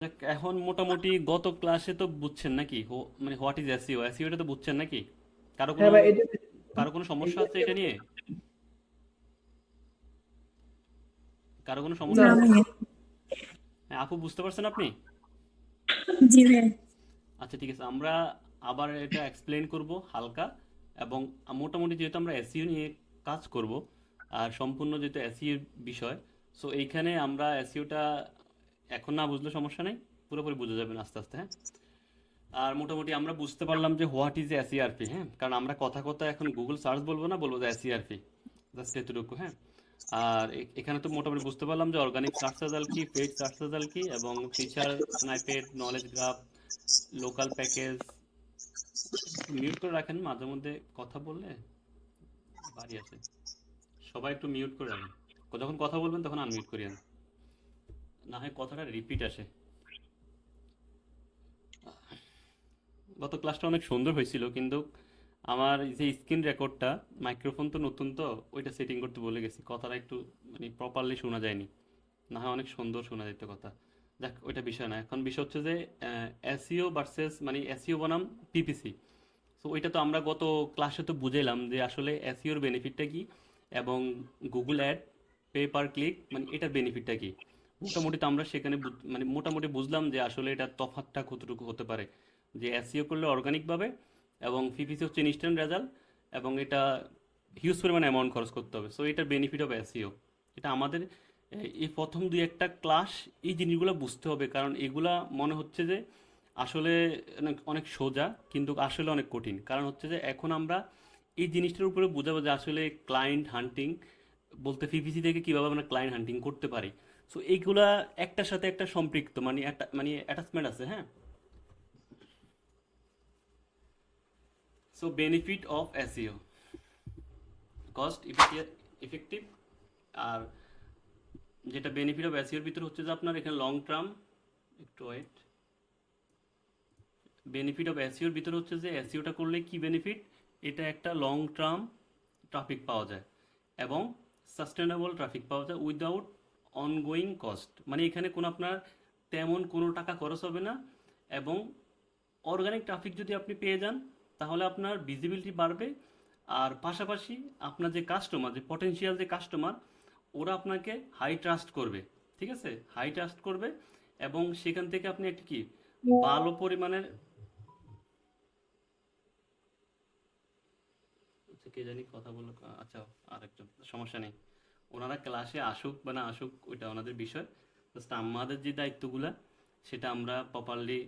দেখ, এখন মোটামুটি গত ক্লাসে তো বুঝছেন নাকি মানে হোয়াট ইজ এসইও এসইওটা তো বুঝছেন নাকি? কারো হ্যাঁ কোনো ভাই, এটা কারো কোনো সমস্যা এটা আছে এটা নিয়ে? কারো কোনো না সমস্যা আছে? ভাই। হ্যাঁ, আপু বুঝতে পারছেন আপনি? জি ভাই। আচ্ছা, ঠিক আছে, আমরা আবার এটা এক্সপ্লেন করব হালকা। এবং মোটামুটি যেহেতু আমরা এসইও নিয়ে কাজ করব, আর সম্পূর্ণ যেহেতু এসইও বিষয়, সো এইখানে আমরা এসইওটা এখন না বুঝলে সমস্যা নেই, পুরোপুরি বুঝে যাবেন আস্তে আস্তে, হ্যাঁ। আর মোটামুটি আমরা বুঝতে পারলাম যে হোয়াট ইজ এসইআরপি, হ্যাঁ, কারণ আমরা কথা কথা এখন গুগল সার্চ বলবো না, বলবো যে এসইআরপি, জাস্ট এতটুকু, হ্যাঁ। আর এখানে তো মোটামুটি বুঝতে পারলাম যে অর্গানিক সার্চ রেজাল্ট কি, পেইড সার্চ রেজাল্ট কি, এবং feature snippet, knowledge graph, local package. একটু মিউট করে রাখেন, মাঝে মধ্যে কথা বললে বাড়ি আসে। সবাই একটু মিউট করে রাখেন, যখন কথা বলবেন তখন আনমিউট করিয়েন, না হয় কথাটা রিপিট আসে। গত ক্লাসটা অনেক সুন্দর হয়েছিল, কিন্তু আমার এই যে স্ক্রিন রেকর্ডটা, মাইক্রোফোন তো নতুন, তো ওইটা সেটিং করতে বলে গেছি, কথাটা একটু মানে প্রপারলি শোনা যায়নি, না হয় অনেক সুন্দর শোনা যেত কথা। যাক, ওইটা বিষয় না, এখন বিষয় হচ্ছে যে এসইও ভার্সেস মানে এসইও বনাম পিপিসি। সো ওইটা তো আমরা গত ক্লাসে তো বুঝাইলাম যে আসলে এসইওর বেনিফিটটা কি, এবং Google ad, pay per click, মানে এটার বেনিফিটটা কি। মোটামুটি তো আমরা সেখানে মানে মোটামুটি বুঝলাম যে আসলে এটার তফাৎটা কতটুকু হতে পারে, যে এসইও করলে অর্গানিকভাবে, এবং পিপিসি হচ্ছে ইনস্ট্যান্ট রেজাল্ট, এবং এটা হিউজ পরিমাণ অ্যামাউন্ট খরচ করতে হবে। সো এটার বেনিফিট অফ এসইও, এটা আমাদের এই প্রথম দুই একটা ক্লাস এই জিনিসগুলো বুঝতে হবে, কারণ এগুলা মনে হচ্ছে যে আসলে অনেক অনেক সোজা, কিন্তু আসলে অনেক কঠিন। কারণ হচ্ছে যে এখন আমরা এই জিনিসটার উপরে বোঝাবো যে আসলে ক্লায়েন্ট হান্টিং বলতে পিপিসি থেকে কীভাবে আমরা ক্লায়েন্ট হান্টিং করতে পারি। সো এইগুলা একটার সাথে একটা সম্পৃক্ত, মানে একটা মানে অ্যাটাচমেন্ট আছে, হ্যাঁ। So benefit of SEO, cost effective. আর যেটা বেনিফিট অফ এসইওর ভিতরে হচ্ছে যে আপনার এখানে লং টার্ম, একটু ওয়েট, বেনিফিট অফ এসইওর ভিতরে হচ্ছে যে এসইওটা করলে কি বেনিফিট, এটা একটা লং টার্ম ট্রাফিক পাওয়া যায়, এবং সাস্টেনেবল ট্রাফিক পাওয়া যায় উইদাউট অনগোয়িং কস্ট, মানে এখানে কোনো আপনার তেমন কোনো টাকা খরচ হবে না। এবং অর্গানিক ট্রাফিক যদি আপনি পেয়ে যান, তাহলে আপনার ভিজিবিলিটি বাড়বে। আর পাশাপাশি আপনার যে কাস্টমার, যে পটেনশিয়াল যে কাস্টমার, ওরা আপনাকে হাই ট্রাস্ট করবে, ঠিক আছে, হাই ট্রাস্ট করবে। এবং সেখান থেকে আপনি একটা কি ভালো পরিমাণের, আচ্ছা কে জানি কথা বললো, আচ্ছা আরেকজন, সমস্যা নেই, ওনারা ক্লাসে আসুক বা না আসুক ওইটা ওনাদের বিষয়। জাস্ট আমাদের যে দায়িত্বগুলা, সেটা আমরা প্রপারলি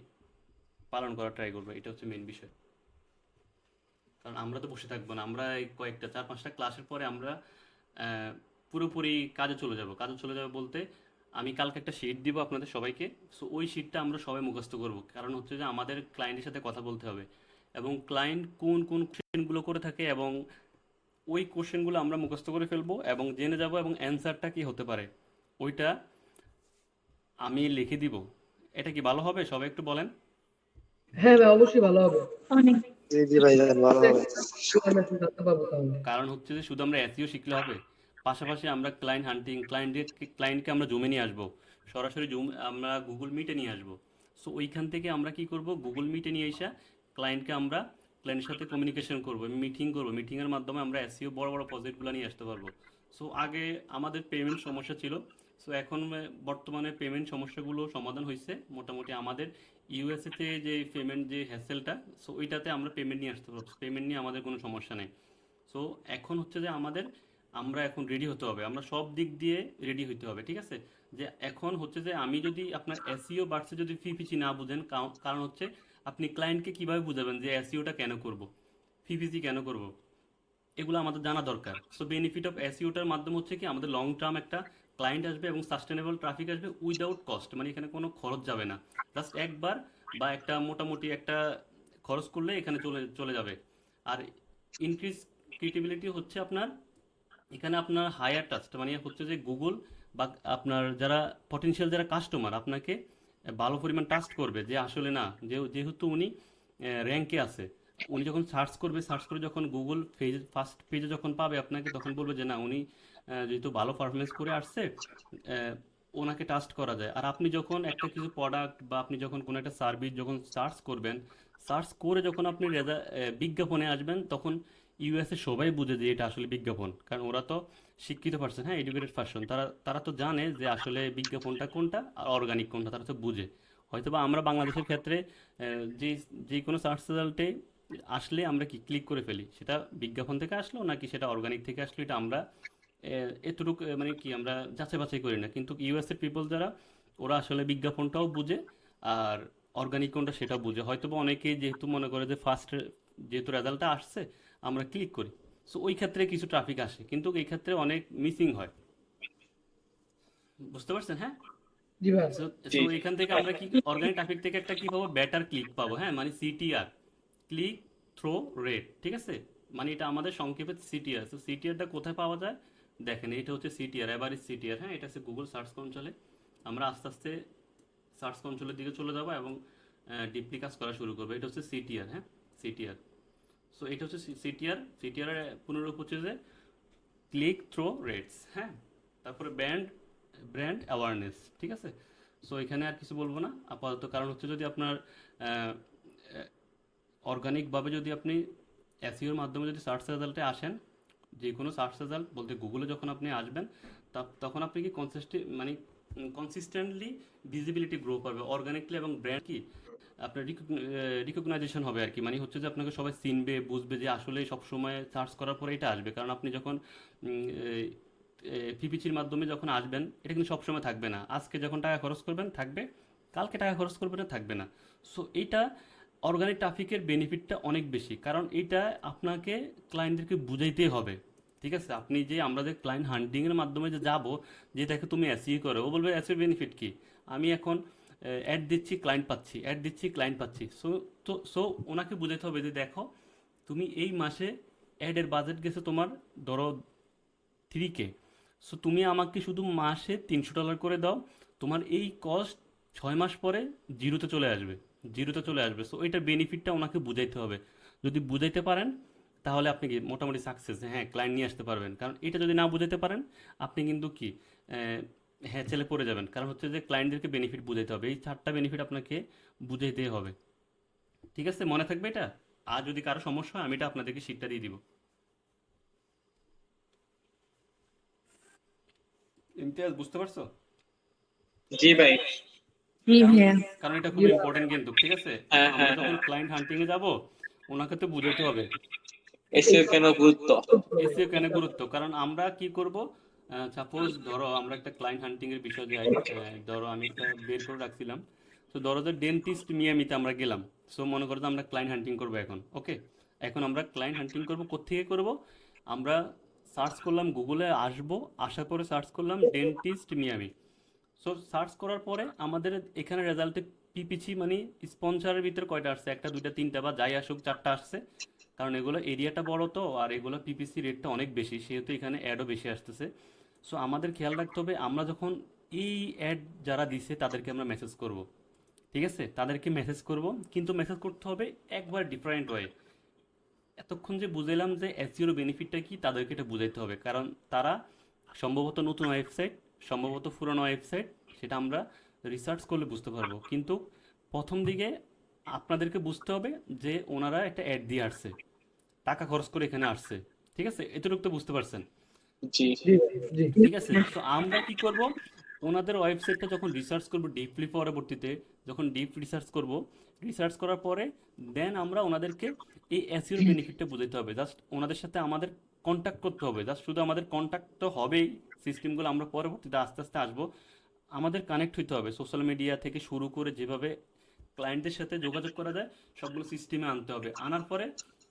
পালন করার ট্রাই করবো, এটা হচ্ছে মেন বিষয়। কারণ আমরা তো বসে থাকবো না, আমরা এই কয়েকটা 4-5টা ক্লাসের পরে আমরা আহ, পুরোপুরি কাজে চলে যাব। কাজে চলে যাবো বলতে, আমি কালকে একটা শিট দিব আপনাদের সবাইকে। সো ওই শিটটা আমরা সবাই মুখস্থ করব, কারণ হচ্ছে যে আমাদের ক্লায়েন্টের সাথে কথা বলতে হবে, এবং ক্লায়েন্ট কোন কোন কোশ্চেনগুলো করে থাকে, এবং ওই কোশ্চেনগুলো আমরা মুখস্থ করে ফেলবো এবং জেনে যাব, এবং অ্যান্সারটা কি হতে পারে ওইটা আমি লিখে দিব। এটা কি ভালো হবে? সবাই একটু বলেন। হ্যাঁ ভাই, অবশ্যই ভালো হবে। অনেক। জি জি ভাইজান, ভালো হবে। ইনফরমেশন জানতে পারবো তাহলে। কারণ হচ্ছে যে শুধু আমরা এসইও শিখলে হবে, পাশাপাশি আমরা ক্লায়েন্ট হান্টিং, ক্লায়েন্টকে আমরা জুমে নিয়ে আসবো, সরাসরি জুম আমরা গুগল মিটে নিয়ে আসবো। সো ওইখান থেকে আমরা কি করব, গুগল মিটে নিয়ে এসে ক্লায়েন্টকে আমরা ক্লায়েন্টের সাথে কমিউনিকেশন করবো, মিটিং করবো, মিটিংয়ের মাধ্যমে আমরা এসইও বড় বড় প্রজেক্টগুলো নিয়ে আসতে পারবো। সো আগে আমাদের পেমেন্ট সমস্যা ছিল, সো এখন বর্তমানে পেমেন্ট সমস্যাগুলো সমাধান হয়েছে মোটামুটি। আমাদের ইউএসএতে যে পেমেন্ট যে হ্যাসেলটা, সো ওইটাতে আমরা পেমেন্ট নিয়ে আসতে পারবো, পেমেন্ট নিয়ে আমাদের কোনো সমস্যা নেই। সো এখন হচ্ছে যে আমরা এখন রেডি হতে হবে, আমরা সব দিক দিয়ে রেডি হতে হবে, ঠিক আছে। যে এখন হচ্ছে যে আমি যদি আপনার এসইও বাড়ছে যদি পিপিসি না বুঝেন, কারণ হচ্ছে আপনি ক্লায়েন্টকে কিভাবে বুঝাবেন যে এসইওটা কেন করব, পিপিসি কেন করব, এগুলো আমাদের জানা দরকার। সো বেনিফিট অফ এসইওটার মাধ্যমে হচ্ছে কি আমাদের লং টার্ম একটা ক্লায়েন্ট আসবে, এবং সাস্টেনেবল ট্রাফিক আসবে উইদাউট কস্ট, মানে এখানে কোনো খরচ যাবে না, জাস্ট একবার বা একটা মোটামুটি একটা খরচ করলে এখানে চলে চলে যাবে। আর ইনক্রিজ ক্রিয়েটিবিলিটি হচ্ছে আপনার এখানে আপনার হায়ার ট্রাস্ট, মানে হচ্ছে যে গুগল বা আপনার যারা পটেনশিয়াল যারা কাস্টমার আপনাকে ভালো পরিমাণ ট্রাস্ট করবে, যে আসলে না, যেহেতু উনি র্যাঙ্কে আছে, উনি যখন সার্চ করবে, সার্চ করে যখন গুগল পেজ ফার্স্ট পেজে যখন পাবে আপনাকে, তখন বলবে যে না, উনি যেহেতু ভালো পারফরমেন্স করে আসছে, ওনাকে ট্রাস্ট করা যায়। আর আপনি যখন একটা কিছু প্রোডাক্ট বা আপনি যখন কোনো একটা সার্ভিস যখন সার্চ করবেন, সার্চ করে যখন আপনি বিজ্ঞাপনে আসবেন, তখন ইউএসএ সবাই বুঝে যে এটা আসলে বিজ্ঞাপন, কারণ ওরা তো শিক্ষিত পারসন, হ্যাঁ, এডুকেটেড পারসন, তারা তারা তো জানে যে আসলে বিজ্ঞাপনটা কোনটা আর অর্গানিক কোনটা, তারা তো বুঝে। হয়তোবা আমরা বাংলাদেশের ক্ষেত্রে যে যে কোনো সার্চ রেজাল্টে আসলে আমরা কি ক্লিক করে ফেলি, সেটা বিজ্ঞাপন থেকে আসলো নাকি সেটা অর্গানিক থেকে আসলো, এটা আমরা এতটুকু মানে কি আমরা যাচাই বাছাই করি না। কিন্তু ইউএসএর পিপল যারা, ওরা আসলে বিজ্ঞাপনটাও বুঝে আর অর্গানিক কোনটা সেটাও বুঝে। হয়তোবা অনেকেই যেহেতু মনে করে যে ফার্স্ট যেহেতু রেজাল্টটা আসছে আমরা ক্লিক করি, সো ওই ক্ষেত্রে কিছু ট্রাফিক আসে, কিন্তু এই ক্ষেত্রে অনেক মিসিং হয়। বুঝতে পারছেন? হ্যাঁ। জি ভাই। সো জি সো এখান থেকে আমরা কি অর্গানিক ট্রাফিক থেকে একটা কি পাবো, বেটার ক্লিক পাবো, হ্যাঁ, মানে সিটিআর, ক্লিক থ্রো রেট, ঠিক আছে, মানে এটা আমাদের সংক্ষেপে সিটিআর। তো সিটিআরটা কোথায় পাওয়া যায় দেখেন, এটা হচ্ছে সিটিআর, এভারেজ সিটিআর, হ্যাঁ, এটা হচ্ছে গুগল সার্চ কনসোলে। আমরা আস্তে আস্তে সার্চ কনসোলের দিকে চলে যাবো এবং ডিপলি কাজ করা শুরু করবো। এটা হচ্ছে সিটিআর, হ্যাঁ, সিটিআর। সো এটা হচ্ছে সিটিআর। সিটিআর পুনরূপ হচ্ছে যে ক্লিক থ্রো রেটস, হ্যাঁ, তারপরে ব্র্যান্ড ব্র্যান্ড অ্যাওয়ারনেস, ঠিক আছে। সো এখানে আর কিছু বলবো না আপাতত, কারণ হচ্ছে যদি আপনার অর্গানিকভাবে যদি আপনি এসইওর মাধ্যমে যদি সার্চ রেজাল্টে আসেন, যে কোনো সার্চ রেজাল্ট বলতে গুগলে যখন আপনি আসবেন, তখন আপনি কি মানে কনসিস্টেন্টলি ভিজিবিলিটি গ্রো করবে অর্গানিকলি, এবং ব্র্যান্ড কি আপনার রিকগনাইজেশন হবে আর কি, মানে হচ্ছে যে আপনাকে সবাই চিনবে, বুঝবে যে আসলে সবসময় সার্চ করার পরে এটা আসবে। কারণ আপনি যখন পিপিসির মাধ্যমে যখন আসবেন, এটা কিন্তু সবসময় থাকবে না। আজকে যখন টাকা খরচ করবেন থাকবে, কালকে টাকা খরচ করবেন থাকবে না। সো এইটা অর্গানিক ট্রাফিকের বেনিফিটটা অনেক বেশি, কারণ এটা আপনাকে ক্লায়েন্টদেরকে বুঝাইতেই হবে। ঠিক আছে, আপনি যে আমরা যে ক্লায়েন্ট হান্টিংয়ের মাধ্যমে যে যাব, যে দেখো তুমি এসইও করো, ও বলবে এসইও বেনিফিট কি, আমি এখন অ্যাড দিচ্ছি ক্লায়েন্ট পাচ্ছি, অ্যাড দিচ্ছি ক্লায়েন্ট পাচ্ছি। সো ওনাকে বুঝাতে হবে যে দেখো তুমি এই মাসে অ্যাডের বাজেট গেছে তোমার ধরো 3K, সো তুমি আমাকে শুধু মাসে $300 করে দাও, তোমার এই কস্ট 6 মাস পরে জিরোতে চলে আসবে, জিরোতে চলে আসবে। সো এটার বেনিফিটটা ওনাকে বুঝাইতে হবে। যদি বুঝাইতে পারেন তাহলে আপনি কি মোটামুটি সাকসেস, হ্যাঁ, ক্লায়েন্ট নিয়ে আসতে পারবেন। কারণ এটা যদি না বুঝাইতে পারেন আপনি কিন্তু কি হ্যাঁ ছেলে পড়ে যাবেন। কারণ হচ্ছে যে ক্লায়েন্টদেরকে বেনিফিট বুঝাইতে হবে, এই 4টা বেনিফিট আপনাকে বুঝাইতেই হবে। ঠিক আছে, মনে থাকবে এটা। আর যদি কারো সমস্যা হয় আমি এটা আপনাদেরকে শিটটা দিয়ে দিব। ইমতিয়াজ, বুঝতে পারছো? জি ভাই। জি কারণ ভাইয়া। কারণ এটা জি খুব ভাই। ইম্পর্টেন্ট কিন্তু, ঠিক আছে। হ্যাঁ আমরা হ্যাঁ যখন হ্যাঁ। ক্লায়েন্ট হান্টিং এ যাব, ওনাকে তো বুঝাইতে হবে এসিও কেন গুরুত্ব? এসইও কেন গুরুত্ব। কারণ আমরা কি করব, সাপোজ ধরো আমরা একটা ক্লায়েন্ট হান্টিং এর বিষয় যে ধরো আমি একটা বের করে রাখছিলাম। তো ধরো যে ডেন্টিস্ট মিয়ামিতে আমরা গেলাম। সো মনে করো যে আমরা ক্লায়েন্ট হান্টিং করব এখন, ওকে। এখন আমরা ক্লায়েন্ট হান্টিং করব, কোত্থেকে করব, আমরা সার্চ করলাম গুগলে, আসবো, আসার পরে সার্চ করলাম ডেন্টিস্ট মিয়ামি। সো সার্চ করার পরে আমাদের এখানে রেজাল্টে পিপিসি মানে স্পন্সরের ভিতরে কয়টা আসছে, একটা দুইটা তিনটা বা যাই আসুক 4টা আসছে। কারণ এগুলো এরিয়াটা বড় তো, আর এগুলো পিপিসি রেটটা অনেক বেশি, সেহেতু এখানে অ্যাডও বেশি আসতেছে। সো আমাদের খেয়াল রাখতে হবে আমরা যখন এই অ্যাড যারা দিছে তাদেরকে আমরা মেসেজ করব, ঠিক আছে, তাদেরকে মেসেজ করব, কিন্তু মেসেজ করতে হবে একবার ডিফারেন্ট ওয়ে। এতক্ষণ যে বুঝাইলাম যে এসইওর বেনিফিটটা কি, তাদেরকে এটা বুঝাইতে হবে। কারণ তারা সম্ভবত নতুন ওয়েবসাইট, সম্ভবত পুরনো ওয়েবসাইট, সেটা আমরা রিসার্চ করলে বুঝতে পারবো। কিন্তু প্রথম দিকে আপনাদেরকে বুঝতে হবে যে ওনারা একটা অ্যাড দিয়ে আসছে, টাকা খরচ করে এখানে আসছে, ঠিক আছে, এতটুকু তো বুঝতে পারছেন। জি জি ভাই। জি। ঠিক আছে, তো আমরা কি করব, ওনাদের ওয়েবসাইটটা যখন রিসার্চ করব ডিপলি, পরবর্তীতে যখন ডিপ রিসার্চ করব, রিসার্চ করার পরে দেন আমরা ওনাদেরকে এই এসইওর বেনিফিটটা বুঝাইতে হবে। জাস্ট ওনাদের সাথে আমাদের কন্ট্যাক্ট করতে হবে, জাস্ট শুধু আমাদের কন্ট্যাক্ট তো হবেই, সিস্টেমগুলো আমরা পরবর্তীতে আস্তে আস্তে আসবো। আমাদের কানেক্ট হইতে হবে সোশ্যাল মিডিয়া থেকে শুরু করে, যেভাবে ক্লায়েন্টদের সাথে যোগাযোগ করা যায় সবগুলো সিস্টেমে আনতে হবে। আনার পরে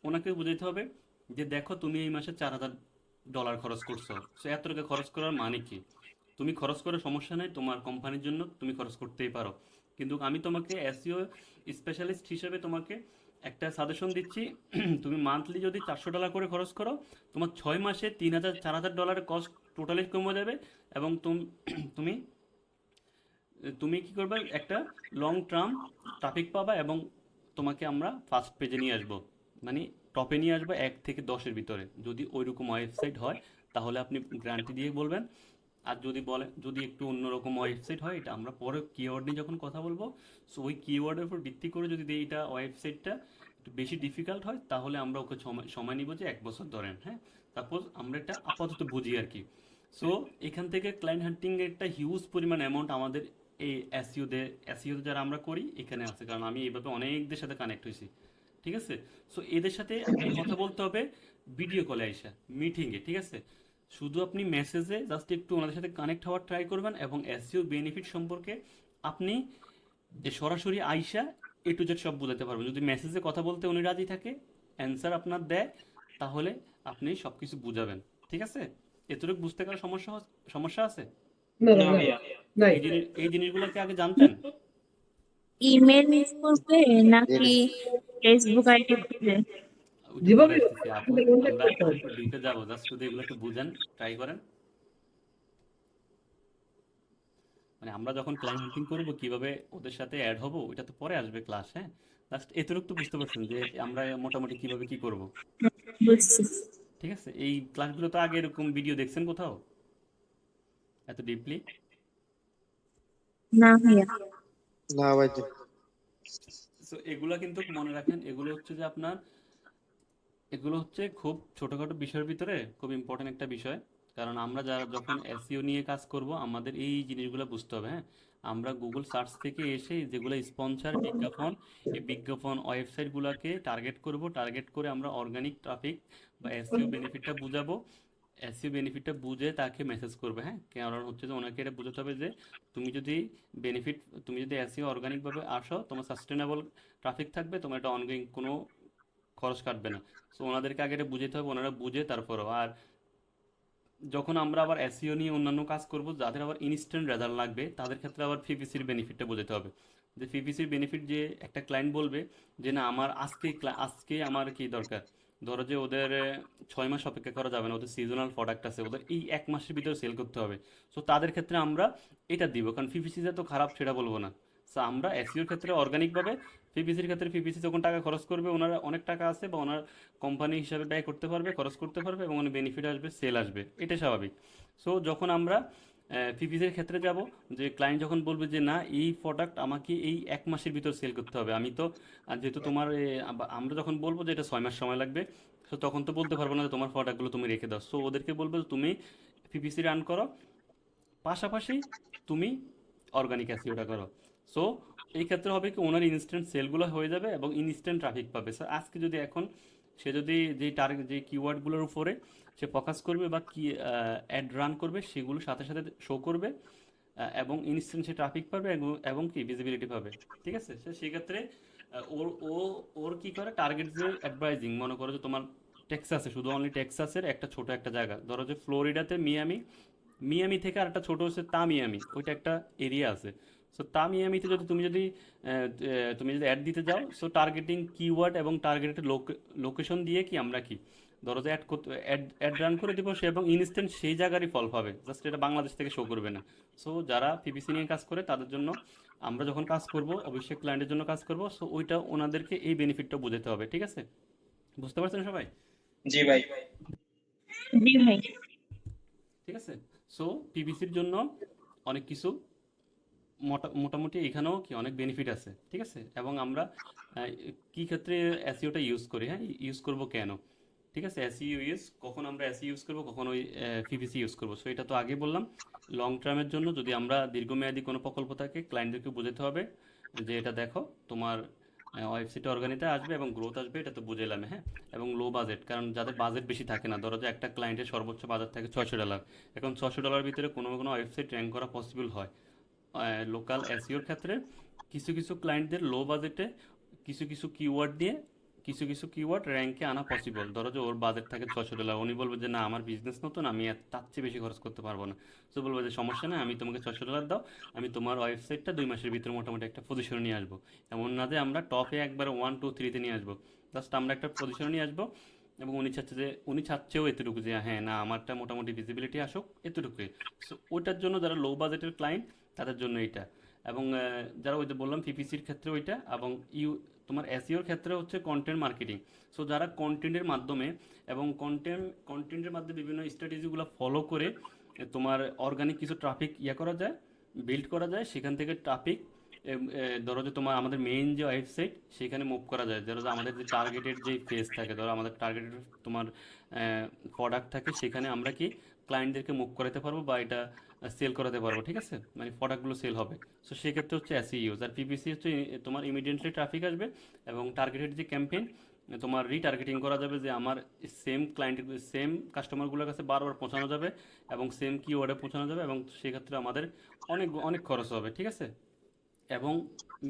ওনাকে বুঝাইতে হবে যে দেখো তুমি এই মাসে $4000 খরচ করছো, সো এত টাকা খরচ করার মানে কি, তুমি খরচ করে সমস্যা নেই, তোমার কোম্পানির জন্য তুমি খরচ করতেই পারো। কিন্তু আমি তোমাকে এসইও স্পেশালিস্ট হিসেবে তোমাকে একটা সাজেশন দিচ্ছি, তুমি মান্থলি যদি $400 করে খরচ করো, তোমার 6 মাসে 3000-4000 কস্ট টোটালি কমে যাবে। এবং তুমি তুমি কি করবে, একটা লং টার্ম ট্রাফিক পাবা, এবং তোমাকে আমরা ফার্স্ট পেজে নিয়ে আসবো, মানে টপে নিয়ে আসবো 1 থেকে 10-এর ভিতরে। যদি ওইরকম ওয়েবসাইট হয় তাহলে আপনি গ্যারান্টি দিয়ে বলবেন আর যদি একটু অন্যরকম ওয়েবসাইট হয়, এটা আমরা পরে কিওয়ার্ড নিয়ে যখন কথা বলবো, সো ওই কিওয়ার্ডের উপর ভিত্তি করে যদি এইটা ওয়েবসাইটটা একটু বেশি ডিফিকাল্ট হয়, তাহলে আমরা ওকে সময় সময় নিব যে 1 বছর ধরেন, হ্যাঁ। সাপোজ আমরা এটা আপাতত বুঝি আর কি। সো এখান থেকে ক্লায়েন্ট হান্টিং এর একটা হিউজ পরিমাণ অ্যামাউন্ট আমাদের এই এসইওতে যারা আমরা করি এখানে আছে, কারণ আমি এইভাবে অনেকদের সাথে কানেক্ট হয়েছি, ঠিক আছে। সো এদের সাথে আপনি কথা বলতে হবে ভিডিও কলে আইসা, মিটিংয়ে, ঠিক আছে। শুধু আপনি মেসেজে জাস্ট একটু ওনাদের সাথে কানেক্ট হওয়ার ট্রাই করবেন, এবং এসইও বেনিফিট সম্পর্কে আপনি সরাসরি আইসা এ টু জেড সব বোঝাতে পারবেন। যদি মেসেজে কথা বলতে উনি রাজি থাকে, অ্যান্সার আপনার দেয়, তাহলে আপনি সব কিছু বুঝাবেন, ঠিক আছে। এতটুকু বুঝতে গেলে সমস্যা আছে? না না না না ভাইয়া। নাই। এই জিনিসগুলো কি আগে জানতেন? ইমেল ইউজ করবে নাকি ফেসবুক আইডি খুলবে? ওইটা পরে যেভাবে হোক আসতেছি আপনার আপু, সাথে কন্ট্যাক্ট আমরা করতে হবে। একটু ডিপে যাবো, জাস্ট শুধু এগুলো একটু বুঝেন, ট্রাই করেন। মানে আমরা যখন ক্লায়েন্ট মিটিং করব কিভাবে ওদের সাথে অ্যাড হব, ওইটা তো পরে আসবে ক্লাস, হ্যাঁ। জাস্ট এতটুকু তো বুঝতে পারছেন যে আমরা মোটামুটি কিভাবে কি করব, বুঝছি। ঠিক আছে। এই ক্লাসগুলো তো আগে এরকম ভিডিও দেখছেন কোথাও এত ডিপলি? না ভাইয়া। না ভাই। সো এগুলা কিন্তু মনে রাখেন, এগুলো হচ্ছে খুব ছোটখাটো বিষয়ের ভিতরে খুব ইম্পর্টেন্ট একটা বিষয়। কারণ আমরা যারা যখন এসইও নিয়ে কাজ করব, আমাদের এই জিনিসগুলো বুঝতে হবে, হ্যাঁ। আমরা গুগল সার্চ থেকে এসে যেগুলো স্পন্সর বিজ্ঞাপন, এই বিজ্ঞাপন ওয়েবসাইটগুলোকে টার্গেট করব, টার্গেট করে আমরা অর্গানিক ট্রাফিক বা এসইও বেনিফিটটা বুঝাবো। এসইও বেনিফিটটা বুঝে তাকে মেসেজ করবে, হ্যাঁ। কারণ হচ্ছে যে ওনাকে এটা বোঝাতে হবে যে তুমি যদি বেনিফিট, তুমি যদি এসইও অর্গানিকভাবে আসো, তোমার সাস্টেনেবল ট্রাফিক থাকবে, তোমার এটা অনগোয়িং কোনো খরচ কাটবে না। সো ওনাদেরকে আগে এটা বুঝাতে হবে, ওনারা বুঝে তারপরও। আর যখন আমরা আবার এসইও নিয়ে অন্যান্য কাজ করব, যাদের আবার ইনস্ট্যান্ট রেজাল্ট লাগবে, তাদের ক্ষেত্রে আবার পিপিসির বেনিফিটটা বোঝাতে হবে। যে পিপিসির বেনিফিট, যে একটা ক্লায়েন্ট বলবে যে না আমার আজকে আমার কি দরকার, ধরো যে ওদের 6 মাস অপেক্ষা করা যাবে না, ওদের সিজনাল প্রোডাক্ট আছে, ওদের এই 1 মাসের ভিতরে সেল করতে হবে। সো তাদের ক্ষেত্রে আমরা এটা দিব, কারণ পিপিসি যে তো খারাপ সেটা বলবো না। সো আমরা এসইওর ক্ষেত্রে অর্গানিকভাবে, পিপিসির ক্ষেত্রে পিপিসি যখন টাকা খরচ করবে, ওনারা অনেক টাকা আছে বা ওনার কোম্পানি হিসাবে ব্যয় করতে পারবে, খরচ করতে পারবে, এবং অনেক বেনিফিট আসবে, সেল আসবে, এটা স্বাভাবিক। সো যখন আমরা পিপিসির ক্ষেত্রে যাব, যে ক্লায়েন্ট যখন বলবে যে না এই প্রোডাক্ট আমাকে এই 1 মাসের ভিতর সেল করতে হবে, আমি তো যেহেতু তোমার আমরা যখন বলবো যে এটা 6 মাস সময় লাগবে, সো তখন তো বলতে পারবো না যে তোমার প্রোডাক্টগুলো তুমি রেখে দাও। সো ওদেরকে বলবো যে তুমি পিপিসি রান করো, পাশাপাশি তুমি অর্গানিক অ্যাসিওটা করো। সো এই ক্ষেত্রে হবে কি, ওনার ইনস্ট্যান্ট সেলগুলো হয়ে যাবে এবং ইনস্ট্যান্ট ট্রাফিক পাবে। স্যার আজকে যদি এখন সে যদি যে কিওয়ার্ডগুলোর উপরে সে ফোকাস করবে বা কি অ্যাড রান করবে, সেগুলো সাথে সাথে শো করবে, এবং ইনস্ট্যান্ট সে ট্রাফিক পাবে এবং কি ভিজিবিলিটি পাবে, ঠিক আছে। সে সেক্ষেত্রে ওর কি করে, টার্গেট যে অ্যাডভাইজিং, মনে করো যে তোমার টেক্সাসে, শুধু অনলি টেক্সাসের একটা ছোট একটা জায়গা, ধরো যে ফ্লোরিডাতে মিয়ামি, মিয়ামি থেকে আর একটা ছোট হচ্ছে তা মিয়ামি, ওইটা একটা এরিয়া আছে। সো তা মিয়ামিতে তুমি যদি অ্যাড দিতে যাও, সো টার্গেটিং কিওয়ার্ড এবং টার্গেটেড লোকেশন দিয়ে কি আমরা কি, ধরো যে অ্যাড রান করে দিব, সে এবং ইনস্ট্যান্ট সেই জায়গারই ফল পাবে, জাস্ট এটা বাংলাদেশ থেকে শো করবে না। সো যারা পিপিসি নিয়ে কাজ করে তাদের জন্য, আমরা যখন কাজ করব অবশ্যই ক্লায়েন্টের জন্য কাজ করব, সো ওইটা ওনাদেরকে এই বেনিফিটটা বোঝাতে হবে, ঠিক আছে। বুঝতে পারছেন সবাই? জি ভাই। জি ভাই। ঠিক আছে। সো পিপিসির জন্য অনেক কিছু মোটামুটি এখানেও কি অনেক বেনিফিট আছে, ঠিক আছে। এবং আমরা আহ, কি ক্ষেত্রে এসইওটা ইউজ করি, হ্যাঁ, ইউজ করব কেন, ঠিক আছে। কখন আমরা এসইও ইউজ করব, কখন ওই পিপিসি ইউজ করব, সো এটা তো আগে বললাম। লং টার্মের জন্য যদি আমরা দীর্ঘমেয়াদী কোনো প্রকল্প থাকে, ক্লায়েন্টদেরকে বোঝাতে হবে যে এটা দেখো তোমার ওয়েবসাইটে অর্গানিতে আসবে এবং গ্রোথ আসবে, এটা তো বুঝেলাম, হ্যাঁ। এবং লো বাজেট, কারণ যাদের বাজেট বেশি থাকে না, ধরো যে একটা ক্লায়েন্টের সর্বোচ্চ বাজেট থাকে $600, এখন $600 ভিতরে কোনো কোনো ওয়েবসাইট র্যাঙ্ক করা পসিবল হয়। লোকাল এসইওর ক্ষেত্রে কিছু কিছু ক্লায়েন্টদের লো বাজেটে কিছু কিছু কিওয়ার্ড দিয়ে কিছু কিছু কিওয়ার্ড র্যাঙ্কে আনা পসিবল। ধরো যে ওর বাজেট থাকে $600, উনি বলবে যে না আমার বিজনেস নতুন, আমি তার চেয়ে বেশি খরচ করতে পারবো না। তো বলবো যে সমস্যা নেই, আমি তোমাকে $600 দাও, আমি তোমার ওয়েবসাইটটা 2 মাসের ভিতরে মোটামুটি একটা পজিশনে নিয়ে আসবো। এমন না যে আমরা টপে একবার 1 2 3-তে নিয়ে আসবো, জাস্ট আমরা একটা পজিশনে নিয়ে আসবো। এবং উনি চাচ্ছেও এতটুকু যে হ্যাঁ না আমারটা মোটামুটি ভিজিবিলিটি আসুক, এতটুকুই। সো ওইটার জন্য যারা লো বাজেটের ক্লায়েন্ট, তাদের জন্য এইটা। এবং যারা ওই যে বললাম পিপিসির ক্ষেত্রে ওইটা, এবং তোমার এসইওর ক্ষেত্রে হচ্ছে কন্টেন্ট মার্কেটিং। সো যারা কন্টেন্টের মাধ্যমে বিভিন্ন স্ট্র্যাটেজিগুলো ফলো করে তোমার অর্গানিক কিছু ট্রাফিক করা যায়, বিল্ড করা যায়, সেখান থেকে ট্রাফিক ধরো যে তোমার আমাদের মেইন যে ওয়েবসাইট সেখানে মুভ করা যায়। ধরো যে আমাদের যে টার্গেটেড যে ফেজ থাকে, ধরো আমাদের টার্গেটেড তোমার প্রোডাক্ট থাকে, সেখানে আমরা কি ক্লায়েন্টদেরকে মুভ করাতে পারবো বা এটা সেল করাতে পারবো, ঠিক আছে, মানে প্রোডাক্টগুলো সেল হবে। সো সেক্ষেত্রে হচ্ছে এসইও। আর পিপিসি হচ্ছে তোমার ইমিডিয়েটলি ট্রাফিক আসবে এবং টার্গেটেড যে ক্যাম্পেইন তোমার রিটার্গেটিং করা যাবে, যে আমার সেম ক্লায়েন্ট সেম কাস্টমারগুলোর কাছে বারবার পৌঁছানো যাবে এবং সেম কিওয়ার্ডে পৌঁছানো যাবে এবং সেক্ষেত্রে আমাদের অনেক অনেক খরচ হবে, ঠিক আছে। এবং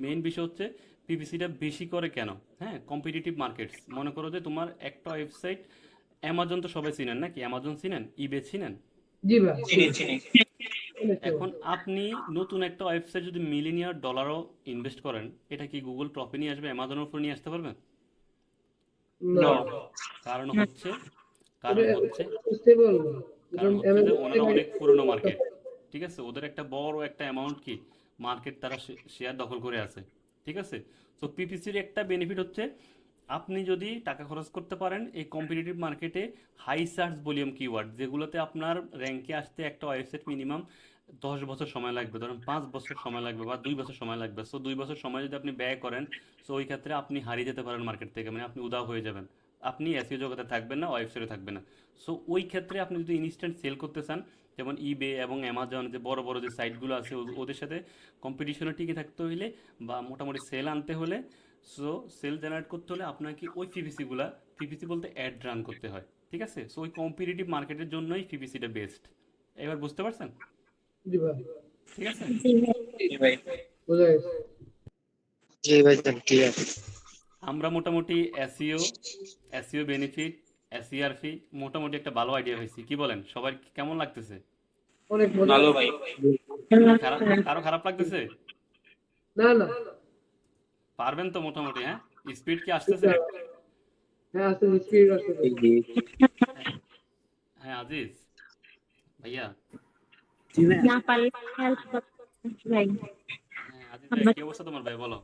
মেইন বিষয় হচ্ছে পিপিসিটা বেশি করে কেন, হ্যাঁ, কম্পিটিটিভ মার্কেটস। মনে করো যে তোমার একটা ওয়েবসাইট, অ্যামাজন তো সবাই চিনেন নাকি, অ্যামাজন চিনেন, ইবে চিনেন। জি ভাই, চিনি চিনি। এখন আপনি নতুন একটা ওয়েবসাইট যদি মিলিয়নিয়ার ডলারও ইনভেস্ট করেন, এটা কি গুগল টপে নিয়ে আসবে, অ্যামাজনের উপর নিয়ে আসতে পারবেন? না, নো। কারণ না। হচ্ছে কারণ হচ্ছে স্টেবল না। কারণ কারণ হচ্ছে যে অ্যামাজন ওনারা থেকে অনেক পুরনো মার্কেট, ঠিক আছে, ওদের একটা বড় একটা অ্যামাউন্ট কি মার্কেট তারা শেয়ার দখল করে আছে, ঠিক আছে। তো পিপিসির একটা বেনিফিট হচ্ছে আপনি যদি টাকা খরচ করতে পারেন এই কম্পিটিটিভ মার্কেটে হাই সার্চ ভলিউম কিওয়ার্ড, যেগুলোতে আপনার র্যাঙ্কে আসতে একটা ওয়েবসাইট মিনিমাম 10 বছর সময় লাগবে, ধরুন 5 বছর সময় লাগবে বা 2 বছর সময় লাগবে। সো 2 বছর সময় যদি আপনি ব্যয় করেন, সো ওই ক্ষেত্রে আপনি হারিয়ে যেতে পারেন মার্কেট থেকে, মানে আপনি উধাও হয়ে যাবেন, আপনি এসইও জগতে থাকবেন না, ওয়েবসাইটে থাকবেন না। সো ওই ক্ষেত্রে আপনি যদি ইনস্ট্যান্ট সেল করতে চান, যেমন ইবে এবং অ্যামাজন যে বড় বড় যে সাইটগুলো আছে, ওদের সাথে কম্পিটিশনে টিকে থাকতে হলে বা মোটামুটি সেল আনতে হলে, সো সেল জেনারেট করতে হলে আপনাকে ওই পিপিসিগুলা, পিপিসি বলতে অ্যাড রান করতে হয়, ঠিক আছে। সো ওই কম্পিটিটিভ মার্কেটের জন্যই পিপিসিটা বেস্ট। এবার বুঝতে পারছেন? জি ভাই, ঠিক আছে। জি ভাই। জি ভাই। বোঝা গেছে। জি ভাইজান ক্লিয়ার। আমরা মোটামুটি এসইও, এসইও বেনিফিট, এসইআরপি মোটামুটি একটা ভালো আইডিয়া হয়েছি, কি বলেন সবাই, কেমন লাগতেছে? অনেক মজা। ভালো ভাই। খারাপ, কারো খারাপ লাগতেছে? না না, পারবেন তো মোটামুটি? হ্যাঁ, স্পিড কি আসতেছে? হ্যাঁ আস্তে স্পিড আসতে। জি হ্যাঁ আজিজ ভাইয়া। জি ভাই। না পারলে হেল্প করতে ভাই। হ্যাঁ আজিজ ভাই, কি অবস্থা তোমার ভাই, বলো।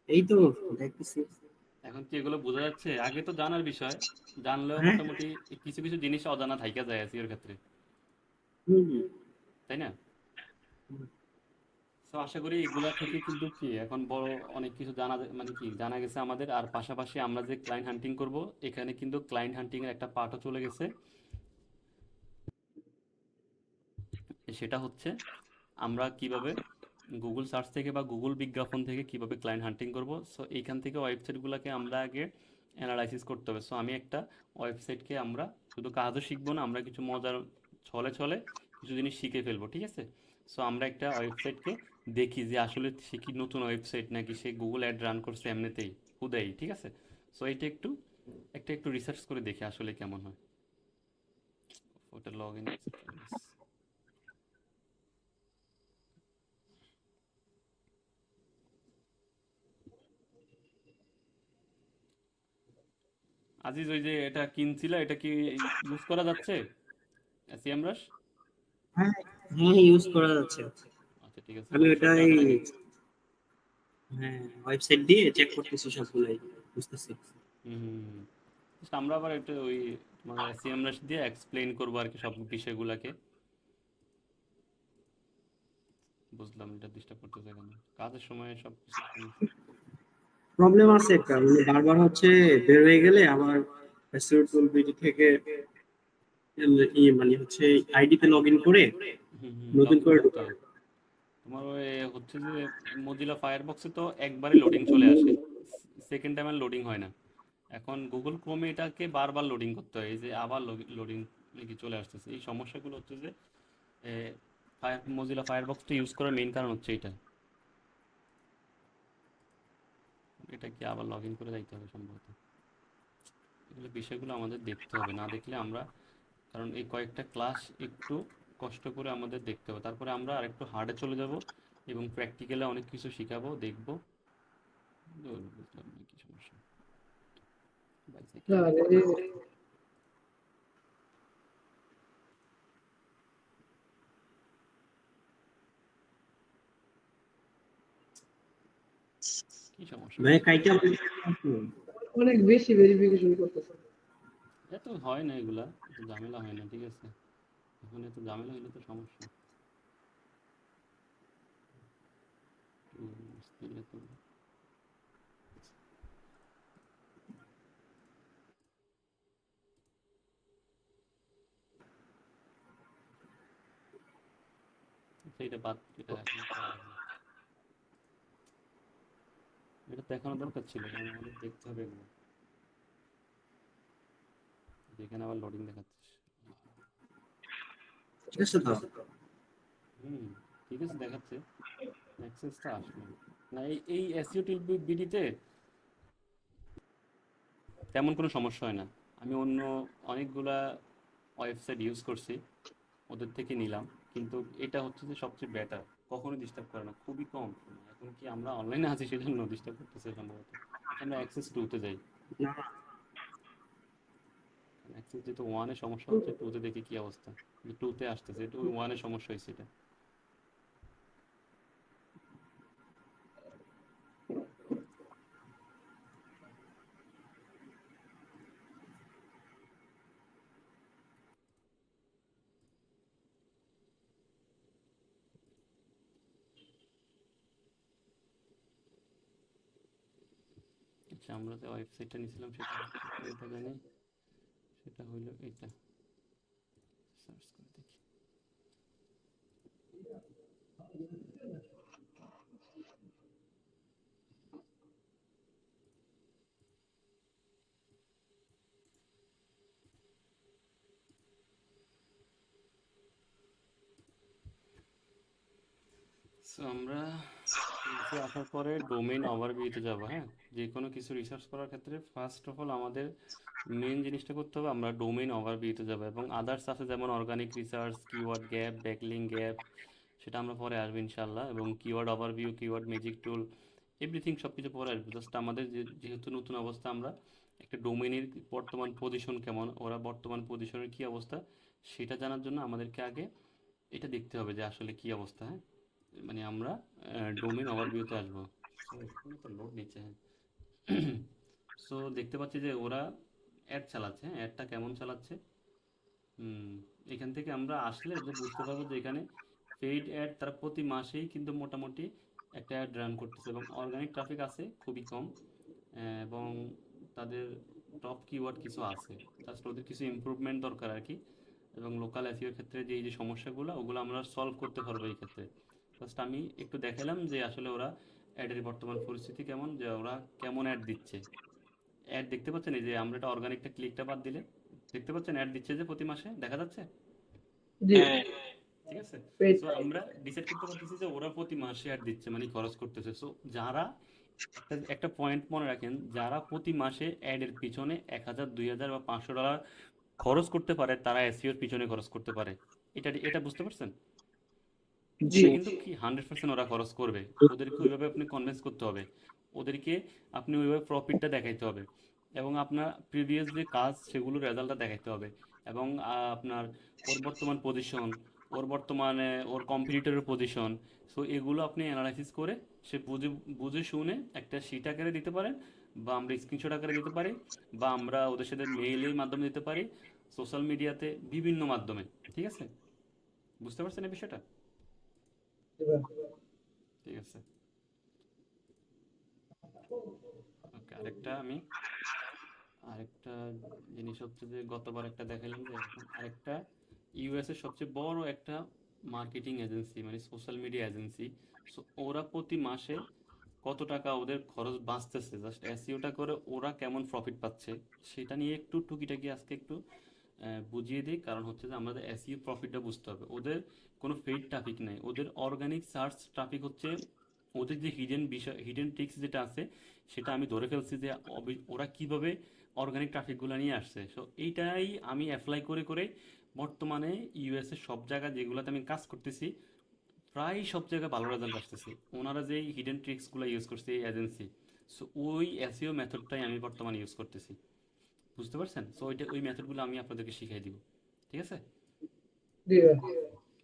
এই তো দেখতেছি। এখন কি এগুলো বোঝা যাচ্ছে? আগে তো জানার বিষয়, জানলেও হ্যাঁ। মোটামুটি কিছু কিছু জিনিস অজানা থাইকা যায় এসইওর ক্ষেত্রে, হুম। তাই না? তো আশা করি এগুলা থেকে কিন্তু কি এখন বড় অনেক কিছু জানা মানে কি জানা গেছে আমাদের। আর পাশাপাশি আমরা যে ক্লায়েন্ট হান্টিং করব, এখানে কিন্তু ক্লায়েন্ট হান্টিং এর একটা পার্টও চলে গেছে, সেটা হচ্ছে আমরা কিভাবে গুগল সার্চ থেকে বা গুগল বিজ্ঞাপন থেকে কিভাবে ক্লায়েন্ট হান্টিং করব। সো এইখান থেকে ওয়েবসাইটগুলোকে আমরা আগে অ্যানালাইসিস করতে হবে। সো আমি একটা ওয়েবসাইটকে আমরা শুধু কাজও শিখবো না, আমরা কিছু মজার ছলে ছলে কিছু জিনিস শিখে ফেলবো, ঠিক আছে। সো আমরা একটা ওয়েবসাইটকে দেখি যে আসলে সে কি নতুন ওয়েবসাইট নাকি সে গুগল অ্যাড রান করছে এমনিতেই হুদাই, ঠিক আছে। সো এইটা একটু রিসার্চ করে দেখি আসলে কেমন হয়। ওটা লগ ইন আজিজ, ওই যে এটা কিনছিল, এটা কি ইউজ করা যাচ্ছে সিএমরাশ? হ্যাঁ হ্যাঁ ইউজ করা যাচ্ছে। আচ্ছা ঠিক আছে, আমি ওয়েবসাইট ওটাই, ডাটা লাগে। হ্যাঁ ওয়েবসাইট দিয়ে চেক করতেছি সবগুলাই, বুঝতেছি। হুম হুম, হুম। Just আমরা আবার একটা ওই তোমার সিএমরাশ দিয়ে এক্সপ্লেইন করবো আর কি সব বিষয়গুলোকে। বুঝলাম এটা ডিস্টার্ব করতেছে কেন, কাজের সময় সব কিছু প্রবলেম আছে একটা, মানে বারবার হচ্ছে বের হয়ে গেলে আবার এসইও টুল বিডি থেকে মানে হচ্ছে আইডি তে লগইন করে লগ নতুন ইন করে করতে ঢোকা। হয়। তোমার ওই হচ্ছে যে মজিলা ফায়ারবক্সে তো একবারই লোডিং চলে আসে, সেকেন্ড টাইম আর লোডিং হয় না। এখন গুগল ক্রোমে এটাকে বারবার লোডিং করতে হয়, এই যে আবার লোডিং নাকি চলে আসতেছে। এই সমস্যাগুলো হচ্ছে যে মজিলা ফায়ারবক্সটা ইউজ করার মেইন কারণ হচ্ছে এটা। এটা কি আবার লগ ইন করে যাইতে হবে সম্ভবত। এগুলো বিষয়গুলো আমাদের দেখতে হবে, না দেখলে আমরা, কারণ এই কয়েকটা ক্লাস একটু কষ্ট করে আমাদের দেখতে হবে, তারপরে আমরা আরেকটু হার্ডে চলে যাব এবং প্র্যাকটিক্যালে অনেক কিছু শিখাবো, দেখবো। বুঝলাম না কি সমস্যা, না বাইসাইকেল কি সমস্যা ভাই কাইটা অনেক বেশি ভেরিফিকেশন করতেছে। এত হয় না, এগুলা এত ঝামেলা হয় না, ঠিক আছে। এখন এত ঝামেলা হলে তো সমস্যা। দিলে তো সেইটা বাদ, এটা এখন করা যাবে না। এটা দেখানো দরকার ছিল, কারণ আমাদের দেখতে হবে এগুলো। যেখানে আবার লোডিং দেখাচ্ছে। ঠিক আছে তো? হুম, ঠিক আছে দেখাচ্ছে, অ্যাক্সেসটা আসলো না। এই এসইও টিল বিডিতে তেমন কোনো সমস্যা হয় না। আমি অন্য অনেকগুলা ওয়েবসাইট ইউজ করছি, ওদের থেকে নিলাম, কিন্তু এটা হচ্ছে যে সবচেয়ে বেটার, কখনোই ডিস্টার্ব করে না, খুবই কম। এখন কি আমরা অনলাইনে আছি সেজন্য ডিস্টার্ব করতেছে সম্ভবত। আমরা অ্যাক্সেস টুতে যাই, না না, অ্যাক্সেস যেহেতু ওয়ানে সমস্যা হচ্ছে, টুতে দেখি কি অবস্থা। টুতে আসতেছে, এটা ওয়ানে সমস্যা হয়েছে এটা। আচ্ছা, আমরা যে ওয়েবসাইটটা নিয়েছিলাম সেটা হচ্ছে কোনটা জানি, সেটা হইলো এটা। সার্চ করে দেখি। সো আমরা টুলসে আসার পরে ডোমেইন ওভারভিউতে যাব। হ্যাঁ, যে কোনো কিছু রিসার্চ করার ক্ষেত্রে ফার্স্ট অফ অল আমাদের মেন জিনিসটা করতে হবে, আমরা ডোমেইন ওভারভিউতে যাব। এবং আদার্স আছে যেমন organic research, keyword gap, backlink gap, সেটা আমরা পরে আসবো ইনশাল্লাহ। এবং কিওয়ার্ড ওভারভিউ, কিওয়ার্ড ম্যাজিক টুল, এভরিথিং সব কিছু পরে আসবে। জাস্ট আমাদের যেহেতু নতুন অবস্থা, আমরা একটা ডোমেইনের বর্তমান পজিশন কেমন, ওরা বর্তমান পজিশনের কি অবস্থা, সেটা জানার জন্য আমাদেরকে আগে এটা দেখতে হবে যে আসলে কি অবস্থা। হ্যাঁ, মানে আমরা ডোমেইন ওভারভিউতে আসবো। সো এখানে তো লোড নিচ্ছে। হ্যাঁ, সো দেখতে পাচ্ছি যে ওরা অ্যাড চালাচ্ছে। হ্যাঁ, অ্যাডটা কেমন চালাচ্ছে, হুম, এখান থেকে আমরা আসলে যে বুঝতে পারবো যে এখানে পেইড অ্যাড তারা প্রতি মাসেই কিন্তু মোটামুটি একটা অ্যাড রান করতেছে, এবং অর্গানিক ট্রাফিক আছে খুবই কম। এবং তাদের টপ কিওয়ার্ড কিছু আছে, জাস্ট ওদের কিছু ইমপ্রুভমেন্ট দরকার আর কি। এবং লোকাল এসইওর ক্ষেত্রে যে এই যে সমস্যাগুলো, ওগুলো আমরা সলভ করতে পারবো এই ক্ষেত্রে। জাস্ট আমি একটু দেখালাম যে আসলে ওরা অ্যাডের বর্তমান পরিস্থিতি কেমন, যে ওরা কেমন অ্যাড দিচ্ছে। অ্যাড দেখতে পাচ্ছেন, এই যে আমরা এটা অর্গানিকটা ক্লিকটা বাদ দিলে দেখতে পাচ্ছেন অ্যাড দিচ্ছে যে প্রতি মাসে দেখা যাচ্ছে। জি, হ্যাঁ ঠিক আছে। পেজ। সো আমরা ডিসাইড করতে পারতেছি যে ওরা প্রতি মাসে অ্যাড দিচ্ছে, মানে খরচ করতেছে। সো যারা একটা একটা পয়েন্ট মনে রাখেন, যারা প্রতি মাসে অ্যাডের পিছনে 1,000, 2,000 বা $500 খরচ করতে পারে, তারা এসইওর পিছনে খরচ করতে পারে। এটা এটা বুঝতে পারছেন? জি, এটা কিন্তু কি 100% ওরা খরচ করবে। ওদেরকে ওইভাবে আপনি কনভিন্স করতে হবে, ওদেরকে আপনি ওইভাবে প্রফিটটা দেখাইতে হবে, এবং আপনার প্রিভিয়াস যে কাজ সেগুলোর রেজাল্টটা দেখাইতে হবে। এবং আপনার ওর বর্তমান পজিশন, ওর বর্তমানে ওর কম্পিটিটরের পজিশন, সো এগুলো আপনি অ্যানালাইসিস করে সে বুঝে বুঝে শুনে একটা শিট আকারে দিতে পারেন, বা আমরা স্ক্রিনশট আকারে দিতে পারি, বা আমরা ওদের সাথে মেইলের মাধ্যমে দিতে পারি, সোশ্যাল মিডিয়াতে, বিভিন্ন মাধ্যমে। ঠিক আছে, বুঝতে পারছেন এই বিষয়টা? ঠিক আছে, ওকে। আরেকটা জিনিস হচ্ছে যে গতবার একটা দেখালাম, যে এখন আরেকটা ইউএস এর সবচেয়ে বড় একটা মার্কেটিং এজেন্সি, মানে সোশ্যাল মিডিয়া এজেন্সি। সো ওরা প্রতি মাসে কত টাকা ওদের খরচ বাঁচতেছে জাস্ট এসইওটা করে, ওরা কেমন প্রফিট পাচ্ছে, সেটা নিয়ে একটু টুকিটাকি আজকে একটু বুঝিয়ে দিই। কারণ হচ্ছে যে আমাদের এসইও প্রফিটটা বুঝতে হবে। ওদের কোনো পেইড ট্রাফিক নাই, ওদের অর্গানিক সার্চ ট্রাফিক হচ্ছে। ওদের যে হিডেন বিষয়, হিডেন ট্রিক্স যেটা আছে, সেটা আমি ধরে ফেলছি যে ওরা কিভাবে অর্গানিক ট্রাফিকগুলো নিয়ে আসছে। সো এইটাই আমি অ্যাপ্লাই করে করে বর্তমানে ইউএসএ সব জায়গা যেগুলোতে আমি কাজ করতেছি, প্রায় সব জায়গায় ভালো রেজাল্ট আসতেছে। ওনারা যে হিডেন ট্রিক্সগুলো ইউজ করছে এই এজেন্সি, সো ওই এসইও মেথডটাই আমি বর্তমানে ইউজ করতেছি। বুঝতে পারছেন? সো ওই মেথডগুলো আমি আপনাদেরকে শিখিয়ে দিব। ঠিক আছে, জি ভাই।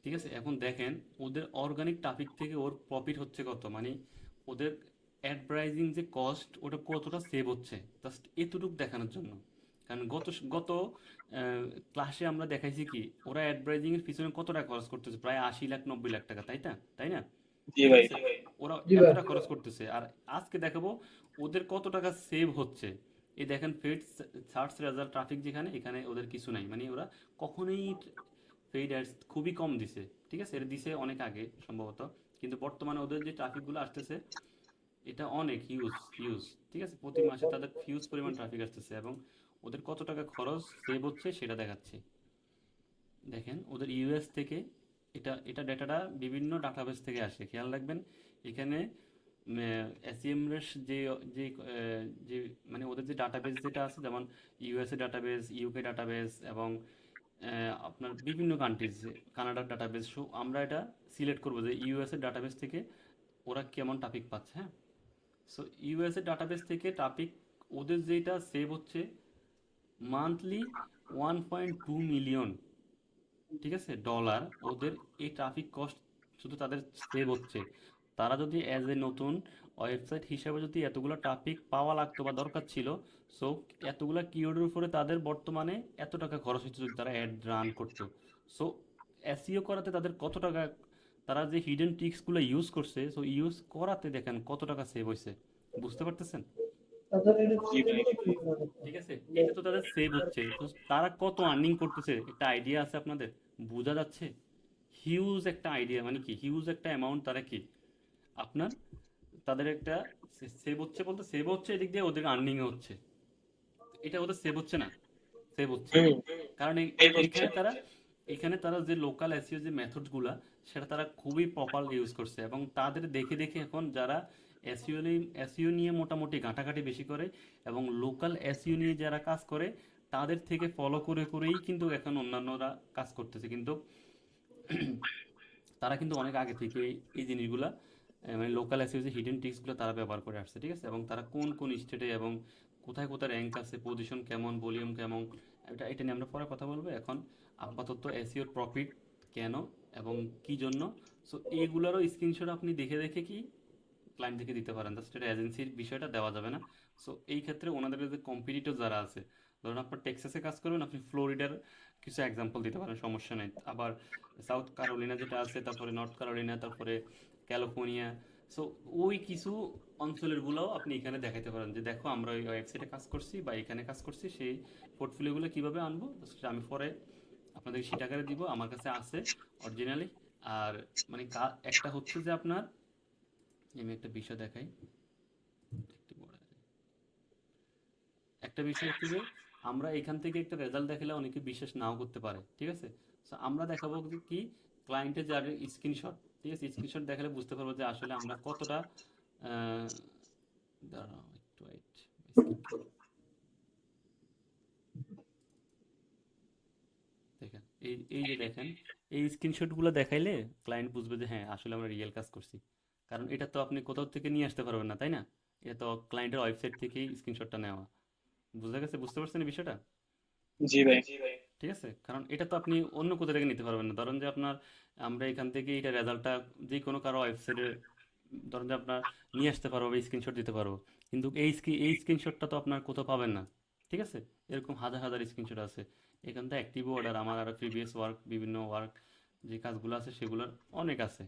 ঠিক আছে। এখন দেখেন ওদের অর্গানিক ট্রাফিক থেকে ওর প্রফিট হচ্ছে কত, মানে ওদের অ্যাডভার্টাইজিং যে কস্ট, ওটা কতটা সেভ হচ্ছে, জাস্ট এতটুকু দেখানোর জন্য। কারণ গত গত ক্লাসে আমরা দেখাইছি কি ওরা অ্যাডভার্টাইজিং এর পিছনে কত টাকা খরচ করতেছে, প্রায় 80 লাখ 90 লাখ টাকা, তাই না? জি ঠিক ভাই। আছে, ওরা জি ভাই। এতটা খরচ করতেছে, আর আজকে দেখাবো ওদের কত টাকা সেভ হচ্ছে। এই দেখেন পেড সার্চ রেজাল্ট ট্রাফিক, যেখানে এখানে ওদের কিছু নাই, মানে ওরা কখনোই পেইড অ্যাডস খুবই কম দিছে। ঠিক আছে, এটা দিছে অনেক আগে সম্ভবত, কিন্তু বর্তমানে ওদের যে ট্রাফিকগুলো আসতেছে এটা অনেক হিউজ হিউজ। ঠিক আছে, প্রতি মাসে তাদের হিউজ পরিমাণ ট্রাফিক আসতেছে, এবং ওদের কত টাকা খরচ সেভ হচ্ছে সেটা দেখাচ্ছে। দেখেন ওদের ইউএস থেকে, এটা ডেটাটা বিভিন্ন ডাটাবেস থেকে আসে, খেয়াল রাখবেন। এখানে এসিএমএস যে যে মানে ওদের যে ডাটাবেস যেটা আছে, যেমন ইউএসএ ডাটাবেস, ইউকে ডাটাবেস, এবং আপনার বিভিন্ন কান্ট্রিজ, কানাডার ডাটাবেস। সো আমরা এটা সিলেক্ট করবো যে ইউএসএ ডাটাবেস থেকে ওরা কেমন টপিক পাচ্ছে, হ্যাঁ। সো ইউএসএ ডাটাবেস থেকে টপিক ওদের যেটা সেভ হচ্ছে মান্থলি 1.2 মিলিয়ন, ঠিক আছে, ডলার ওদের এই ট্রাফিক কস্ট শুধু তাদের সেভ হচ্ছে। তারা যদি অ্যাজ এ নতুন ওয়েবসাইট হিসাবে যদি এতগুলো ট্রাফিক পাওয়া লাগতো বা দরকার ছিল, সো এতগুলো কিওয়ার্ডের উপরে তাদের বর্তমানে এত টাকা খরচ হচ্ছে যদি তারা অ্যাড রান করতো। সো এসইও করাতে তাদের কত টাকা, তারা যে হিডেন ট্রিক্সগুলো ইউজ করছে, সো ইউজ করাতে দেখেন কত টাকা সেভ হয়েছে, বুঝতে পারতেছেন? তাদের এটা জি ভাই। ঠিক আছে, এটা তো তাদের সেভ হচ্ছে, তো তারা কত আর্নিং করতেছে একটা আইডিয়া আছে আপনাদের? বোঝা যাচ্ছে? হিউজ একটা আইডিয়া, মানে কি হিউজ একটা অ্যামাউন্ট তারা কি আপনার তাদের একটা সেভ হচ্ছে, বলতে সেভ হচ্ছে, এদিক দিয়ে ওদের আর্নিং হচ্ছে। এটা ওদের সেভ হচ্ছে না? সেভ হচ্ছে, হুম। কারণ এই হচ্ছে। এখানে তারা যে লোকাল এসইও যে মেথডসগুলা সেটা তারা খুবই প্রপার ইউজ করছে, এবং তাদের দেখে দেখে এখন যারা এসইও নিয়ে মোটামুটি ঘাটাঘাটি বেশি করে এবং লোকাল এসইও নিয়ে যারা কাজ করে তাদের থেকে ফলো করে করেই কিন্তু এখন অন্যান্যরা কাজ করতেছে, কিন্তু তারা কিন্তু অনেক আগে থেকে এই জিনিসগুলা মানে লোকাল এসইও যে হিডেন ট্রিক্সগুলো তারা ব্যবহার করে আসছে। ঠিক আছে, এবং তারা কোন কোন স্টেটে এবং কোথায় কোথায় র্যাঙ্ক আছে, পজিশন কেমন, ভলিউম কেমন, এটা নিয়ে আমরা পরে কথা বলবো। এখন আপাতত এসইওর প্রফিট কেন এবং কি জন্য, সো এইগুলোরও স্ক্রিনশট আপনি দেখে দেখে কি ক্লায়েন্ট থেকে দিতে পারেন, জাস্ট এটা এজেন্সির বিষয়টা দেওয়া যাবে না। সো এই ক্ষেত্রে ওনাদের যে কম্পিটিটর যারা আছে, ধরুন আপনার টেক্সাসে কাজ করবেন, আপনি ফ্লোরিডার কিছু এক্সাম্পল দিতে পারেন, সমস্যা নেই। আবার সাউথ ক্যারোলিনা যেটা আছে, তারপরে নর্থ ক্যারোলিনা, তারপরে ক্যালিফোর্নিয়া, সো ওই কিছু অঞ্চলের গুলোও আপনি এখানে দেখাতে পারেন যে দেখো আমরা ওই ওয়েবসাইটে কাজ করছি বা এখানে কাজ করছি, সেই পোর্টফোলিওগুলো কিভাবে আনবো সেটা আমি পরে আপনাদের শীট আকারে দিব, আমার কাছে আছে অরিজিনালি। আর মানে একটা হচ্ছে যে আপনার, আমি একটা বিষয় দেখাই, একটু বড় আছে। একটা বিষয় হচ্ছে যে আমরা এখান থেকে একটা রেজাল্ট দেখালে অনেকে বিশ্বাস নাও করতে পারে। ঠিক আছে, সো আমরা দেখাবো যে কি ক্লায়েন্টের যার স্ক্রিনশট, ঠিক আছে, স্ক্রিনশট দেখালে বুঝতে পারবো যে আসলে আমরা কতটা আহ, দাঁড়াও একটু ওয়েট, দেখেন এই যে দেখেন, এই স্ক্রিনশটগুলো দেখাইলে ক্লায়েন্ট বুঝবে যে হ্যাঁ আসলে আমরা রিয়েল কাজ করছি। কারণ এটা তো আপনি কোথাও থেকে নিয়ে আসতে পারবেন না, তাই না? এটা তো ক্লায়েন্টের ওয়েবসাইট থেকেই স্ক্রিনশটটা নেওয়া। বুঝা গেছে? বুঝতে পারছেন এই বিষয়টা? জি ভাই। ঠিক আছে, কারণ এটা তো আপনি অন্য কোথা থেকে নিতে পারবেন না। ধরেন যে আপনার, আমরা এখান থেকে এটা রেজাল্টটা যে কোনো কারো ওয়েবসাইটে ধরেন যে আপনার নিয়ে আসতে পারবো বা স্ক্রিনশট দিতে পারবো, কিন্তু এই স্ক্রিনশটটা তো আপনার কোথাও পাবেন না। ঠিক আছে, এরকম হাজার হাজার স্ক্রিনশট আছে। এখান থেকে অ্যাক্টিভ অর্ডার, আমার আরও প্রিভিয়াস ওয়ার্ক, বিভিন্ন ওয়ার্ক যে কাজগুলো আছে সেগুলোর অনেক আছে।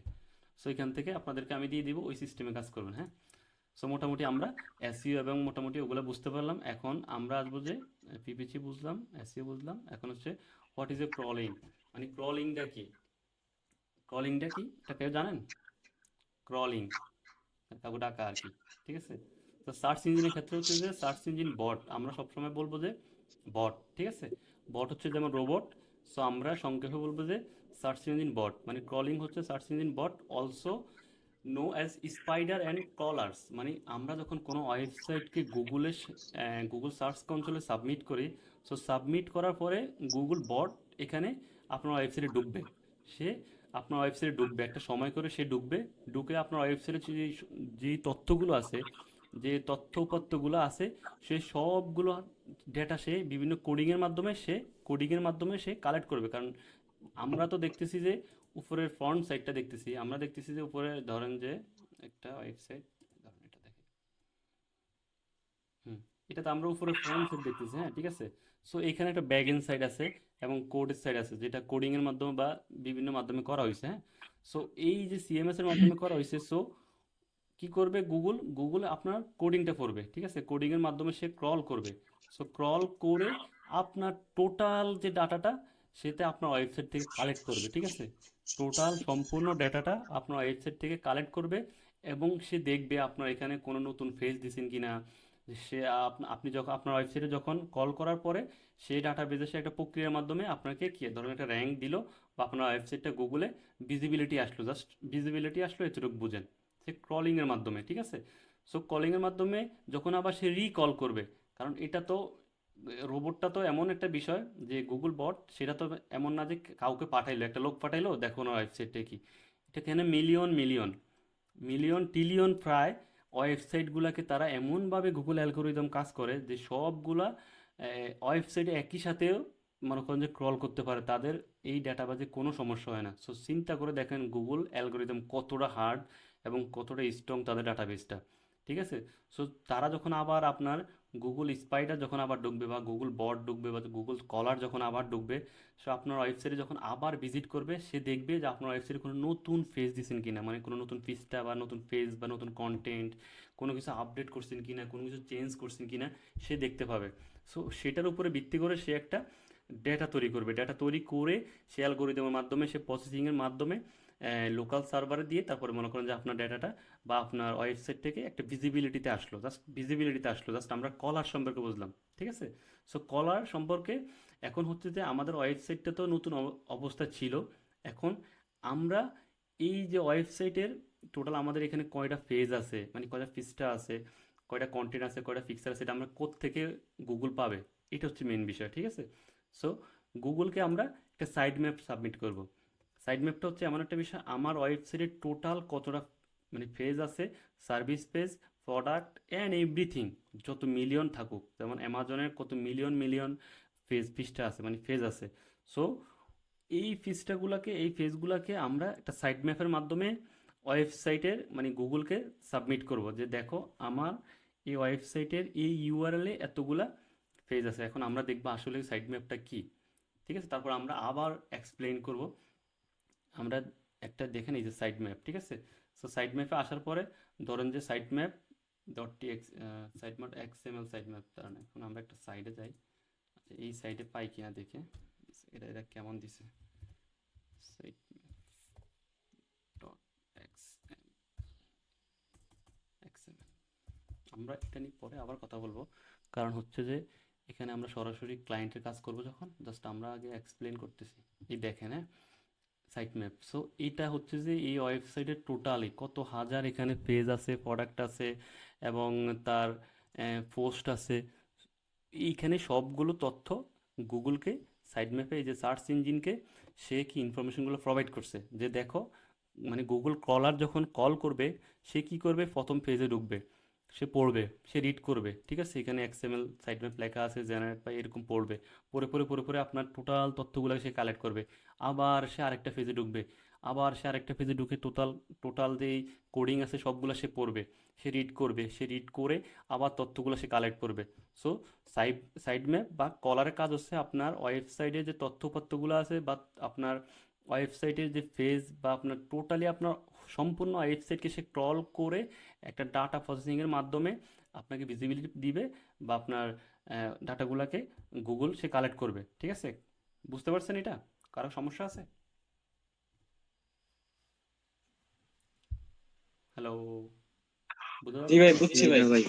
সো এখান থেকে আপনাদেরকে আমি দিয়ে দিব, ওই সিস্টেমে কাজ করবেন, হ্যাঁ। সো মোটামুটি আমরা এসইও এবং মোটামুটি ওগুলো বুঝতে পারলাম। এখন আমরা আসবো যে পিপিসি বুঝলাম, এসইও বুঝলাম, এখন হচ্ছে হোয়াট ইজ এ ক্রলিং, মানে ক্রলিংটা কি এটা কেউ জানেন? ক্রলিং, কাকু ডাকা আর কি। ঠিক আছে, তো সার্চ ইঞ্জিনের ক্ষেত্রে হচ্ছে যে সার্চ ইঞ্জিন বট, আমরা সবসময় বলবো যে বট। ঠিক আছে, বট হচ্ছে যেমন রোবট, সো আমরা সংক্ষেপে বলবো যে সার্চ ইঞ্জিন বট, মানে ক্রলিং হচ্ছে search engine bot, also known as spider and crawlers. মানে আমরা যখন কোনো ওয়েবসাইটকে গুগল সার্চ কনসোলে সাবমিট করি, সো সাবমিট করার পরে গুগল বট এখানে আপনার ওয়েবসাইটে ঢুকবে। সে আপনার ওয়েবসাইটে ঢুকবে, একটা সময় করে সে ঢুকবে, ঢুকে আপনার ওয়েবসাইটে যে তথ্যগুলো আছে, যে তথ্য উপাত্তগুলো আছে, সে সবগুলো ডেটা সে বিভিন্ন কোডিংয়ের মাধ্যমে সে কালেক্ট করবে। কারণ আমরা তো দেখতেছি যে উপরের ফ্রন্ট সাইডটা দেখতেছি, আমরা দেখতেছি যে উপরে ধরেন যে একটা ওয়েবসাইট, ধরেন এটা দেখেন, হুম, এটাতে আমরা উপরে ফ্রন্ট সাইড দেখতেছি, হ্যাঁ ঠিক আছে। সো এখানে একটা ব্যাক এন্ড সাইড আছে এবং কোডের সাইড আছে, যেটা কোডিং এর মাধ্যমে বা বিভিন্ন মাধ্যমে করা হয়েছে, হ্যাঁ। সো এই যে সিএমএস এর মাধ্যমে করা হয়েছে, সো কি করবে গুগল আপনার কোডিংটা করবে, ঠিক আছে, কোডিং এর মাধ্যমে সে ক্রল করবে। সো ক্রল করে আপনার টোটাল যে ডাটাটা সেটা আপনার ওয়েবসাইট থেকে কালেক্ট করবে, ঠিক আছে। টোটাল সম্পূর্ণ ডাটাটা আপনার ওয়েবসাইট থেকে কালেক্ট করবে এবং সে দেখবে আপনার এখানে কোনো নতুন ফেজ দিছেন কিনা। সে আপনি যখন আপনার ওয়েবসাইটে যখন কল করার পরে সেই ডাটা বেজে সে একটা প্রক্রিয়ার মাধ্যমে আপনাকে কি ধরুন একটা র্যাঙ্ক দিল বা আপনার ওয়েবসাইটটা গুগলে ভিজিবিলিটি আসলো, জাস্ট ভিজিবিলিটি আসলো এতটুকু বুঝেন, সে ক্রলিংয়ের মাধ্যমে, ঠিক আছে। সো কলিংয়ের মাধ্যমে যখন আবার সে রিকল করবে, কারণ এটা তো রোবটটা তো এমন একটা বিষয় যে গুগল বট, সেটা তো এমন না যে কাউকে পাঠাইলো, একটা লোক পাঠাইলো দেখো না ওয়েবসাইটে কি। এটা এখানে মিলিয়ন মিলিয়ন মিলিয়ন ট্রিলিয়ন প্রায় ওয়েবসাইটগুলোকে তারা এমনভাবে গুগল অ্যালগোরিদম কাজ করে যে সবগুলা ওয়েবসাইটে একই সাথেও মনে করেন যে ক্রল করতে পারে, তাদের এই ডাটাবাজে কোনো সমস্যা হয় না। সো চিন্তা করে দেখেন গুগল অ্যালগোরিদম কতটা হার্ড এবং কতটা স্ট্রং তাদের ডাটাবেসটা, ঠিক আছে। সো তারা যখন আবার আপনার গুগল স্পাইডার যখন আবার ঢুকবে বা গুগল বট ঢুকবে বা গুগল কলার যখন আবার ঢুকবে, সো আপনার ওয়েবসাইটে যখন আবার ভিজিট করবে সে দেখবে যে আপনার ওয়েবসাইটে কোনো নতুন ফেজ দিচ্ছেন কিনা, মানে কোনো নতুন পৃষ্ঠা বা নতুন পেজ বা নতুন কন্টেন্ট, কোনো কিছু আপডেট করছেন কিনা, কোনো কিছু চেঞ্জ করছেন কিনা সে দেখতে পাবে। সো সেটার উপরে ভিত্তি করে সে একটা ডেটা তৈরি করবে, ডেটা তৈরি করে সে অ্যালগোরিদমের মাধ্যমে সে প্রসেসিংয়ের মাধ্যমে লোকাল সার্ভারে দিয়ে তারপরে মনে করেন যে আপনার ডেটাটা বা আপনার ওয়েবসাইট থেকে একটা ভিজিবিলিটিতে আসলো, জাস্ট আমরা কলার সম্পর্কে বুঝলাম, ঠিক আছে। সো কলার সম্পর্কে এখন হচ্ছে যে আমাদের ওয়েবসাইটটা তো নতুন অবস্থা ছিল, এখন আমরা এই যে ওয়েবসাইটের টোটাল আমাদের এখানে কয়টা পেজ আছে, মানে কয়টা পৃষ্ঠা আছে, কয়টা কন্টেন্ট আছে, কয়টা ফিক্সার আছে, এটা আমরা কোত্থেকে গুগল পাবে, এটা হচ্ছে মেন বিষয়, ঠিক আছে। সো গুগলকে আমরা একটা সাইড ম্যাপ সাবমিট করব। সাইড ম্যাপটা হচ্ছে এমন একটা বিষয়, আমার ওয়েবসাইটে টোটাল কতটা মানে পেজ আছে, service page, product and everything, যত মিলিয়ন থাকুক, যেমন অ্যামাজনের কত মিলিয়ন মিলিয়ন পৃষ্ঠা আছে, মানে পেজ আছে। সো এই পেজগুলোকে আমরা একটা সাইট ম্যাপের মাধ্যমে ওয়েবসাইটের মানে গুগলকে সাবমিট করব যে দেখো আমার এই ওয়েবসাইটের এই ইউআরএলে এতগুলা পেজ আছে। এখন আমরা দেখবো আসলে সাইট ম্যাপটা কি, ঠিক আছে। তারপর আমরা আবার এক্সপ্লেইন করব। আমরা একটা দেখে নিই যে সাইট ম্যাপ, ঠিক আছে। সো সাইট ম্যাপে আসার পরে ধরেন যে site map dot T X site map XML site map, তার না, এখন আমরা একটা সাইডে যাই, আচ্ছা এই সাইডে পাই কিনা দেখে, এটা কেমন দিছে, সাইট ডট এক্সএমএল। আমরা এটা নিয়ে পরে আবার কথা বলবো, কারণ হচ্ছে যে এখানে আমরা সরাসরি ক্লায়েন্টের কাজ করব, যখন জাস্ট আমরা আগে এক্সপ্লেন করতেছি। এই দেখেন, হ্যাঁ, সাইট ম্যাপ। সো এটা হচ্ছে যে এই ওয়েবসাইটের টোটালি কত হাজার এখানে পেজ আছে, প্রোডাক্ট আছে এবং তার পোস্ট আছে, এইখানে সবগুলো তথ্য গুগলকে সাইড ম্যাপে এই যে সার্চ ইঞ্জিনকে সে কি ইনফরমেশনগুলো প্রোভাইড করছে যে দেখো, মানে গুগল ক্রলার যখন কল করবে সে কি করবে, প্রথম পেজে ঢুকবে, সে পড়বে, সে রিড করবে, ঠিক আছে। এখানে এক্সএমএল সাইট ম্যাপ লেখা আছে, জেনারেট বা এরকম পড়বে, পড়ে আপনার টোটাল তথ্যগুলো সে কালেক্ট করবে। আবার সে আরেকটা পেজে ঢুকবে, আবার সে আরেকটা পেজে ঢুকে টোটাল টোটাল যেই কোডিং আছে সবগুলো সে পড়বে, সে রিড করবে, সে রিড করে আবার তথ্যগুলো সে কালেক্ট করবে। সো সাইড সাইড ম্যাপ বা কলারের কাজ হচ্ছে আপনার ওয়েবসাইটে যে তথ্যপত্রগুলো আছে বা আপনার ওয়েবসাইটের যে ফেজ বা আপনার টোটালি আপনার সম্পূর্ণ ওয়েবসাইটকে সে ক্রল করে একটা ডাটা প্রসেসিংয়ের মাধ্যমে আপনাকে ভিজিবিলিটি দিবে বা আপনার ডাটাগুলোকে গুগল সে কালেক্ট করবে, ঠিক আছে। বুঝতে পারছেন এটা? কারো সমস্যা আছে? হ্যালো, বুঝতে জি ভাই, পারছেন? বুঝছি জি ভাই। ভাই।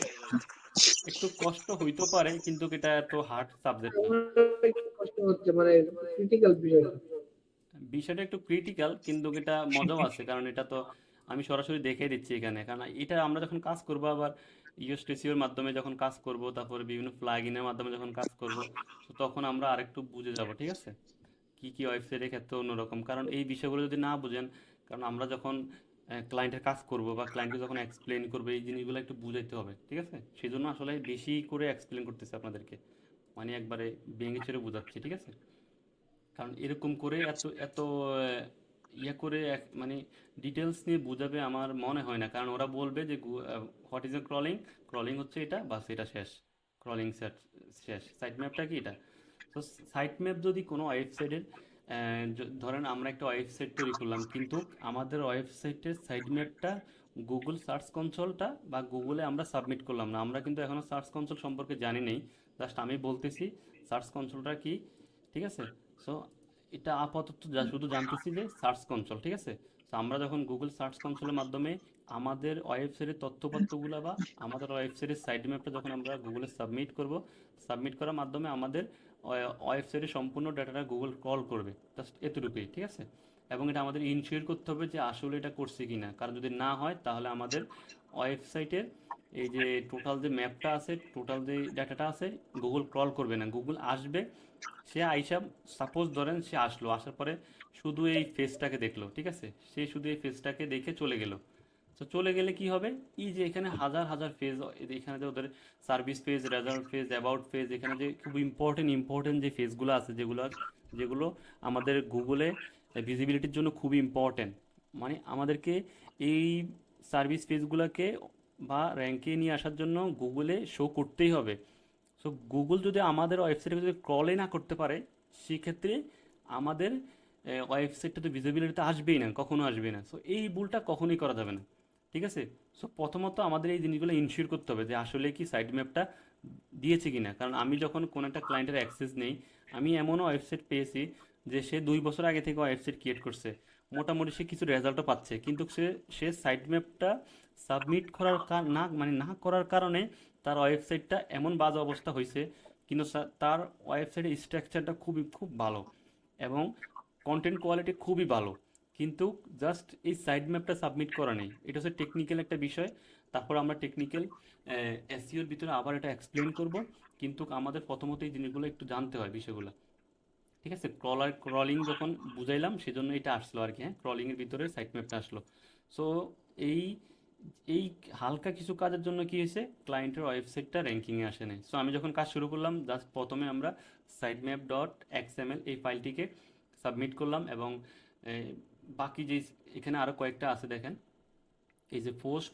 একটু কষ্ট হইতে পারে কিন্তু এটা এত হার্ড সাবজেক্ট না। আমার একটু কষ্ট হচ্ছে, মানে ক্রিটিক্যাল বিষয়টা। বিষয়টা একটু ক্রিটিক্যাল কিন্তু এটা মজাও আছে, কারণ এটা তো আমি সরাসরি দেখে দিচ্ছি এখানে, কারণ এটা আমরা যখন কাজ করব আবার ইউএসটিসিওর মাধ্যমে যখন কাজ করব, তারপরে বিভিন্ন প্লাগইনের মাধ্যমে যখন কাজ করব, তো তখন আমরা আরেকটু বুঝে যাব, ঠিক আছে, কি কি ওয়েবসাইটের ক্ষেত্রে অন্যরকম। কারণ এই বিষয়গুলো যদি না বুঝেন, কারণ আমরা যখন ক্লায়েন্টের কাজ করব বা ক্লায়েন্টকে যখন এক্সপ্লেন করবো এই জিনিসগুলো একটু বুঝাইতে হবে, ঠিক আছে। সেই জন্য আসলে বেশি করে এক্সপ্লেন করতেছি আপনাদেরকে, মানে একবারে ভেঙে ছেড়ে বোঝাচ্ছি, ঠিক আছে। কারণ এরকম করে এত এত ইয়ে করে মানে ডিটেলস নিয়ে বোঝাবে আমার মনে হয় না, কারণ ওরা বলবে যে what is a crawling, crawling হচ্ছে এটা, বাস এটা শেষ। ক্রলিং শেষ। সাইট ম্যাপটা কি এটা? তো সাইট ম্যাপ যদি কোনো ওয়েবসাইটের ধরেন আমরা একটা ওয়েবসাইট তৈরি করলাম, কিন্তু আমাদের ওয়েবসাইটের সাইট ম্যাপটা গুগল সার্চ কনসোলটা বা গুগলে আমরা সাবমিট করলাম না, আমরা কিন্তু এখনও সার্চ কনসোল সম্পর্কে জানি নেই। জাস্ট আমি বলতেছি সার্চ কনসোলটা কি, ঠিক আছে? সো এটা আপাতত শুধু জানতেছি যে সার্চ কনসোল, ঠিক আছে? তো আমরা যখন গুগল সার্চ কনসোলের মাধ্যমে আমাদের ওয়েবসাইটের তথ্যপাত্রগুলো বা আমাদের ওয়েবসাইটের সাইট ম্যাপটা যখন আমরা গুগলে সাবমিট করব, সাবমিট করার মাধ্যমে আমাদের ওয়েবসাইটের সম্পূর্ণ ডাটাটা গুগল কল করবে, জাস্ট এতটুকুই, ঠিক আছে? এবং এটা আমাদের ইনশিওর করতে হবে যে আসলে এটা করছে কি না, কারণ যদি না হয় তাহলে আমাদের ওয়েবসাইটের এই যে টোটাল যে ম্যাপটা আছে, টোটাল যে ডাটাটা আছে, গুগল ক্রল করবে না। গুগল আসবে, সে আইসা, সাপোজ ধরেন সে আসলো, আসার পরে শুধু এই ফেসটাকে দেখলো, ঠিক আছে? সে শুধু এই ফেসটাকে দেখে চলে গেল। তো চলে গেলে কি হবে, এই যে এখানে হাজার হাজার ফেজ, এখানে যে ওদের service page, result page, about page, এখানে যে খুব ইম্পর্টেন্ট যে ফেজগুলো আছে, যেগুলো আমাদের গুগলে ভিজিবিলিটির জন্য খুব ইম্পর্টেন্ট, মানে আমাদেরকে এই সার্ভিস পেজগুলোকে বা র্যাঙ্কে নিয়ে আসার জন্য গুগলে শো করতেই হবে। সো গুগল যদি আমাদের ওয়েবসাইটে যদি ক্রলে না করতে পারে, সেক্ষেত্রে আমাদের ওয়েবসাইটটা তো ভিজিবিলিটিতে আসবেই না, কখনো আসবে না। সো এই ভুলটা কখনোই করা যাবে না, ঠিক আছে? সো প্রথমত আমাদের এই জিনিসগুলো ইনশিওর করতে হবে যে আসলে কি সাইট ম্যাপটা দিয়েছে কিনা। কারণ আমি যখন কোনো একটা ক্লায়েন্টের অ্যাক্সেস নেই, আমি এমনও ওয়েবসাইট পেয়েছি যে সে 2 বছর আগে থেকে ওয়েবসাইট ক্রিয়েট করছে, মোটামুটি সে কিছু রেজাল্টও পাচ্ছে, কিন্তু সে সাইট ম্যাপটা সাবমিট করার না করার কারণে তার ওয়েবসাইটটা এমন বাজে অবস্থা হয়েছে, কিন্তু তার ওয়েবসাইটের স্ট্রাকচারটা খুব ভালো এবং কন্টেন্ট কোয়ালিটি খুবই ভালো, কিন্তু জাস্ট এই সাইড ম্যাপটা সাবমিট করা নেই। এটা হচ্ছে টেকনিক্যাল একটা বিষয়। তারপর আমরা টেকনিক্যাল এসইওর ভিতরে আবার এটা এক্সপ্লেন করব, কিন্তু আমাদের প্রথমত এই জিনিসগুলো একটু জানতে হয় বিষয়গুলো, ঠিক আছে? ক্রলিং যখন বুঝাইলাম সেজন্য এটা আসলো আর কি, হ্যাঁ, ক্রলিংয়ের ভিতরে সাইট ম্যাপটা আসলো। সো এই এই হালকা কিছু কাজের জন্য কি হয়েছে, ক্লায়েন্টের ওয়েবসাইটটা র্যাঙ্কিংয়ে আসে নাই। সো আমি যখন কাজ শুরু করলাম, জাস্ট প্রথমে আমরা সাইট ম্যাপ ডট এক্সএমএল এই ফাইলটিকে সাবমিট করলাম, এবং বাকি যে এখানে আরও কয়েকটা আছে দেখেন, এই যে পোস্ট,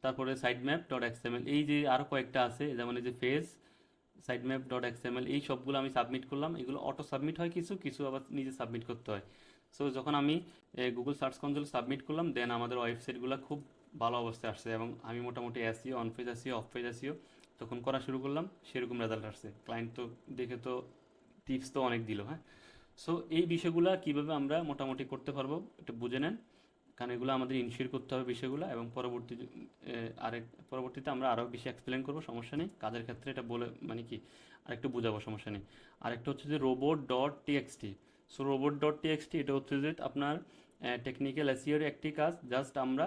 তারপরে সাইট ম্যাপ ডট এক্সএমএল, এই যে আরও কয়েকটা আছে, যেমন এই যে phase, site map dot XML, এই সবগুলো আমি সাবমিট করলাম। এগুলো অটো সাবমিট হয়, কিছু কিছু আবার নিজে সাবমিট করতে হয়। সো যখন আমি গুগল সার্চ কনসোল সাবমিট করলাম, দেন আমাদের ওয়েবসাইটগুলো খুব ভালো অবস্থায় আসছে, এবং আমি মোটামুটি SEO, on page SEO, of page SEO তখন করা শুরু করলাম, সেরকম রেজাল্ট আসছে। ক্লায়েন্ট তো দেখে তো টিপস তো অনেক দিল, হ্যাঁ। সো এই বিষয়গুলো কিভাবে আমরা মোটামুটি করতে পারবো একটু বুঝে নেন, কারণ এগুলো আমাদের ইনশিওর করতে হবে বিষয়গুলো, এবং পরবর্তীতে আমরা আরও বেশি এক্সপ্লেন করবো, সমস্যা নেই। কাজের ক্ষেত্রে এটা বলে মানে কি আরেকটু বোঝাবো, সমস্যা নেই। আরেকটা হচ্ছে যে robot dot TXT. So robot dot TXT এটা হচ্ছে যে আপনার টেকনিক্যাল এসইওর একটি কাজ। জাস্ট আমরা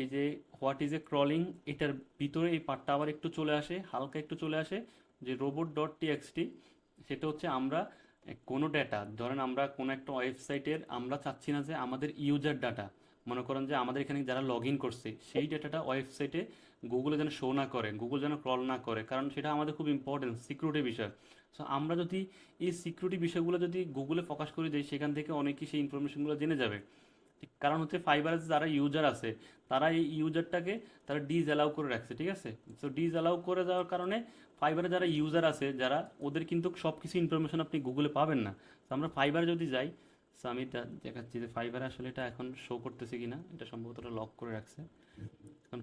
এই যে হোয়াট ইজ এ ক্রলিং, এটার ভিতরে এই পার্টটা আবার একটু চলে আসে, হালকা একটু চলে আসে, যে রোবট ডট টিএক্সটি, সেটা হচ্ছে আমরা কোনো ডেটা, ধরেন আমরা কোনো একটা ওয়েবসাইটের আমরা চাচ্ছি না যে আমাদের ইউজার ডাটা, মনে করেন যে আমাদের এখানে যারা লগ ইন করছে সেই ডেটাটা ওয়েবসাইটে গুগলে যেন শো না করে, গুগল যেন ক্রল না করে, কারণ সেটা আমাদের খুব ইম্পর্টেন্ট সিকিউরিটি বিষয়। সো আমরা যদি এই সিকিউরিটি বিষয়গুলো যদি গুগলে ফোকাস করে দিই, সেখান থেকে অনেকেই সেই ইনফরমেশনগুলো জেনে যাবে। কারণ হচ্ছে ফাইবারে যারা ইউজার আছে, তারা এই ইউজারটাকে তারা ডিসঅ্যালাউ করে রাখছে, ঠিক আছে? সো ডিসঅ্যালাউ করে যাওয়ার কারণে ফাইবারে যারা ইউজার আছে, যারা ওদের কিন্তু সব কিছু ইনফরমেশন আপনি গুগলে পাবেন না। তো আমরা ফাইবারে যদি যাই, সো আমি দেখাচ্ছি যে ফাইবারে আসলে এটা এখন শো করতেছে কিনা, এটা সম্ভবত লক করে রাখছে। এখন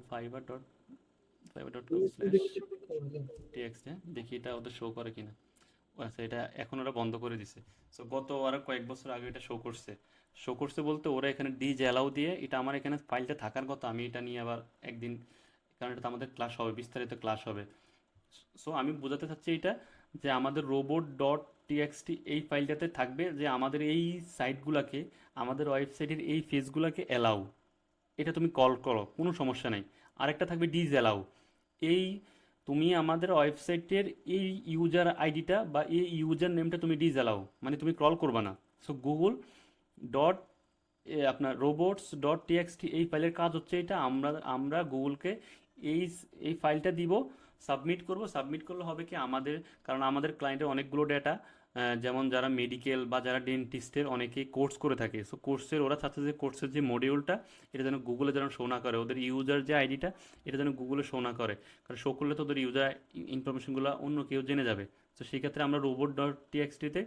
fiber.com/txt, দেখি এটা ওদের শো করে কিনা। আচ্ছা, এটা এখন ওরা বন্ধ করে দিছে। সো গত আরো কয়েক বছর আগে এটা শো করছে বলতে ওরা এখানে অ্যালাউ দিয়ে, এটা আমার এখানে ফাইলটা থাকার কথা, আমি এটা নিয়ে আবার একদিন, কারণ এটা আমাদের ক্লাস হবে, বিস্তারিত ক্লাস হবে। সো আমি বোঝাতে চাচ্ছি এটা, যে আমাদের রোবট ডট টিএক্সটি এই ফাইলটাতে থাকবে যে আমাদের এই সাইটগুলোকে, আমাদের ওয়েবসাইটের এই পেজগুলোকে অ্যালাউ, এটা তুমি কল করো, কোনো সমস্যা নেই। আরেকটা থাকবে ডিসঅ্যালাউ, এই তুমি আমাদের ওয়েবসাইটের এই ইউজার আইডিটা বা এই ইউজার নেমটা তুমি ডিসঅ্যালাউ, মানে তুমি ক্রল করবে না। সো গুগল ডট আপনার রোবটস ডট টিএক্সটি এই ফাইলের কাজ হচ্ছে এটা, আমরা গুগলকে এই এই ফাইলটা দিব, সাবমিট করব। সাবমিট করলে হবে কি আমাদের, কারণ আমাদের ক্লায়েন্টের অনেকগুলো ডেটা যেমন যারা মেডিকেল বা যারা ডেন্টিস্টের অনেকেই কোর্স করে থাকে, সো কোর্সের ওরা চাচ্ছে যে কোর্সের যে মডিউলটা এটা যেন গুগলে যেন শো না করে, ওদের ইউজার যে আইডিটা এটা যেন গুগলে শো না করে, কারণ শো করলে তো ওদের ইউজার ইনফরমেশনগুলো অন্য কেউ জেনে যাবে। তো সেই ক্ষেত্রে আমরা রোবট ডট টিএক্সটিতে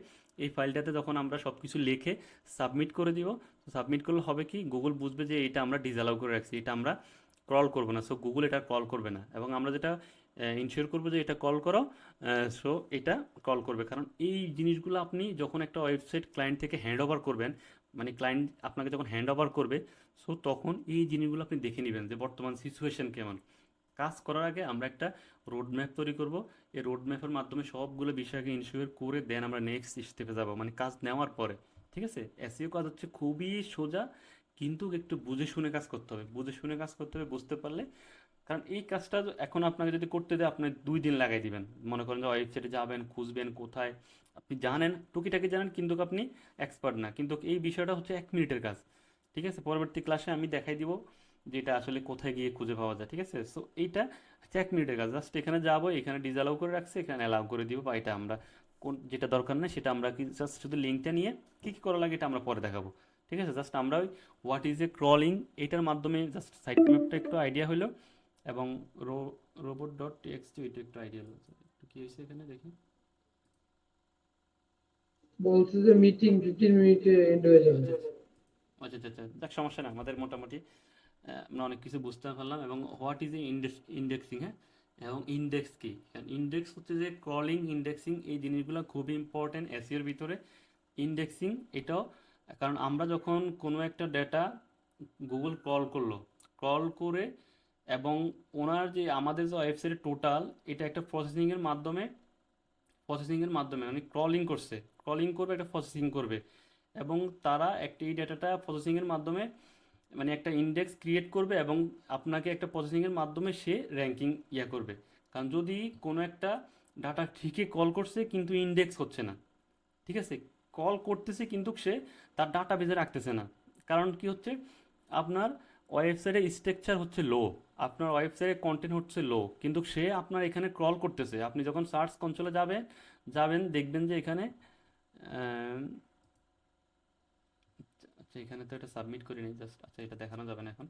এই ফাইলটাতে যখন আমরা সব কিছু লিখে সাবমিট করে দিব, তো সাবমিট করলে হবে কি গুগল বুঝবে যে এটা আমরা ডিসঅ্যালাউ করে রাখছি, এটা আমরা ক্রল করবো না, সো গুগল এটা কল করবে না, এবং আমরা যেটা ইনশিওর করবো যে এটা কল করো, সো এটা কল করবে। কারণ এই জিনিসগুলো আপনি যখন একটা ওয়েবসাইট ক্লায়েন্ট থেকে হ্যান্ড ওভার করবেন, মানে ক্লায়েন্ট আপনাকে যখন হ্যান্ড ওভার করবে, সো তখন এই জিনিসগুলো আপনি দেখে নেবেন যে বর্তমান সিচুয়েশন কেমন। কাজ করার আগে আমরা একটা রোড ম্যাপ তৈরি করব, এই রোড ম্যাপের মাধ্যমে সবগুলো বিষয়কে ইনশিওর করে দেন আমরা নেক্সট স্টেপে যাব, মানে কাজ নেওয়ার পরে। ঠিক আছে, এসইও কাজ হচ্ছে খুবই সোজা, কিন্তু একটু বুঝে শুনে কাজ করতে হবে, বুঝে শুনে কাজ করতে হবে, বুঝতে পারলে। কারণ এই কাজটা এখন আপনাকে যদি করতে দেয় আপনি 2 দিন লাগাই দিবেন। মনে করেন যে ওয়েবসাইটে যাবেন, খুঁজবেন কোথায়, আপনি জানেন টুকিটাকি জানেন কিন্তু আপনি এক্সপার্ট না, কিন্তু এই বিষয়টা হচ্ছে 1 মিনিটের কাজ। ঠিক আছে, পরবর্তী ক্লাসে আমি দেখাই দিব যে এটা আসলে কোথায় গিয়ে খুঁজে পাওয়া যায়। ঠিক আছে, সো এইটা হচ্ছে 1 মিনিটের কাজ। জাস্ট এখানে যাবো, এখানে ডিসঅ্যালাউ করে রাখছে, এখানে অ্যালাউ করে দিব, বা এটা আমরা কোন যেটা দরকার নেই সেটা আমরা কি জাস্ট শুধু লিঙ্কটা নিয়ে কী কী করা লাগে এটা আমরা পরে দেখাবো। ঠিক আছে, জাস্ট আমরা ওই হোয়াট ইজ এ ক্রলিং এটার মাধ্যমে জাস্ট সাইট ম্যাপটা একটু আইডিয়া হলো, এবং রোবট ডট টিএক্সটি এটা একটু আইডিয়া হলো। একটু কি হয়েছে এখানে দেখি। বলছে যে মিটিং 15 মিনিটে এন্ড হয়ে যাবে। আচ্ছা আচ্ছা আচ্ছা, দেখ সমস্যা না, আমাদের মোটামুটি আমরা অনেক কিছু বুঝতে পারলাম। এবং হোয়াট ইজ এ ইন্ডেক্সিং, হ্যাঁ, এবং ইন্ডেক্স কি, ইন্ডেক্স হচ্ছে যে ক্রলিং, ইন্ডেক্সিং এই জিনিসগুলো খুবই ইম্পর্টেন্ট এসইওর ভিতরে। ইন্ডেক্সিং এটাও, কারণ আমরা যখন কোনো একটা ডেটা গুগল ক্রল করলো, ক্রল করে এবং ওনার যে আমাদের যে ওয়েবসাইটের টোটাল এটা একটা প্রসেসিংয়ের মাধ্যমে মানে ক্রলিং করছে, ক্রলিং করবে, একটা প্রসেসিং করবে, এবং তারা একটা এই ডেটাটা প্রসেসিংয়ের মাধ্যমে মানে একটা ইন্ডেক্স ক্রিয়েট করবে, এবং আপনাকে একটা প্রসেসিংয়ের মাধ্যমে সে র্যাঙ্কিং করবে। কারণ যদি কোনো একটা ডাটা ঠিকই কল করছে কিন্তু ইন্ডেক্স হচ্ছে না, ঠিক আছে, কল করতেছে কিন্তু সে তার ডাটা বেজে রাখতেছে না, কারণ কি হচ্ছে আপনার ওয়েবসাইটের স্ট্রাকচার হচ্ছে লো, আপনার ওয়েবসাইটের কন্টেন্ট হচ্ছে লো, কিন্তু সে আপনার এখানে ক্রল করতেছে। আপনি যখন সার্চ কনসোলে যাবেন দেখবেন যে এখানে আচ্ছা এখানে তো এটা সাবমিট করিনি, জাস্ট আচ্ছা এটা দেখানো যাবে না এখন,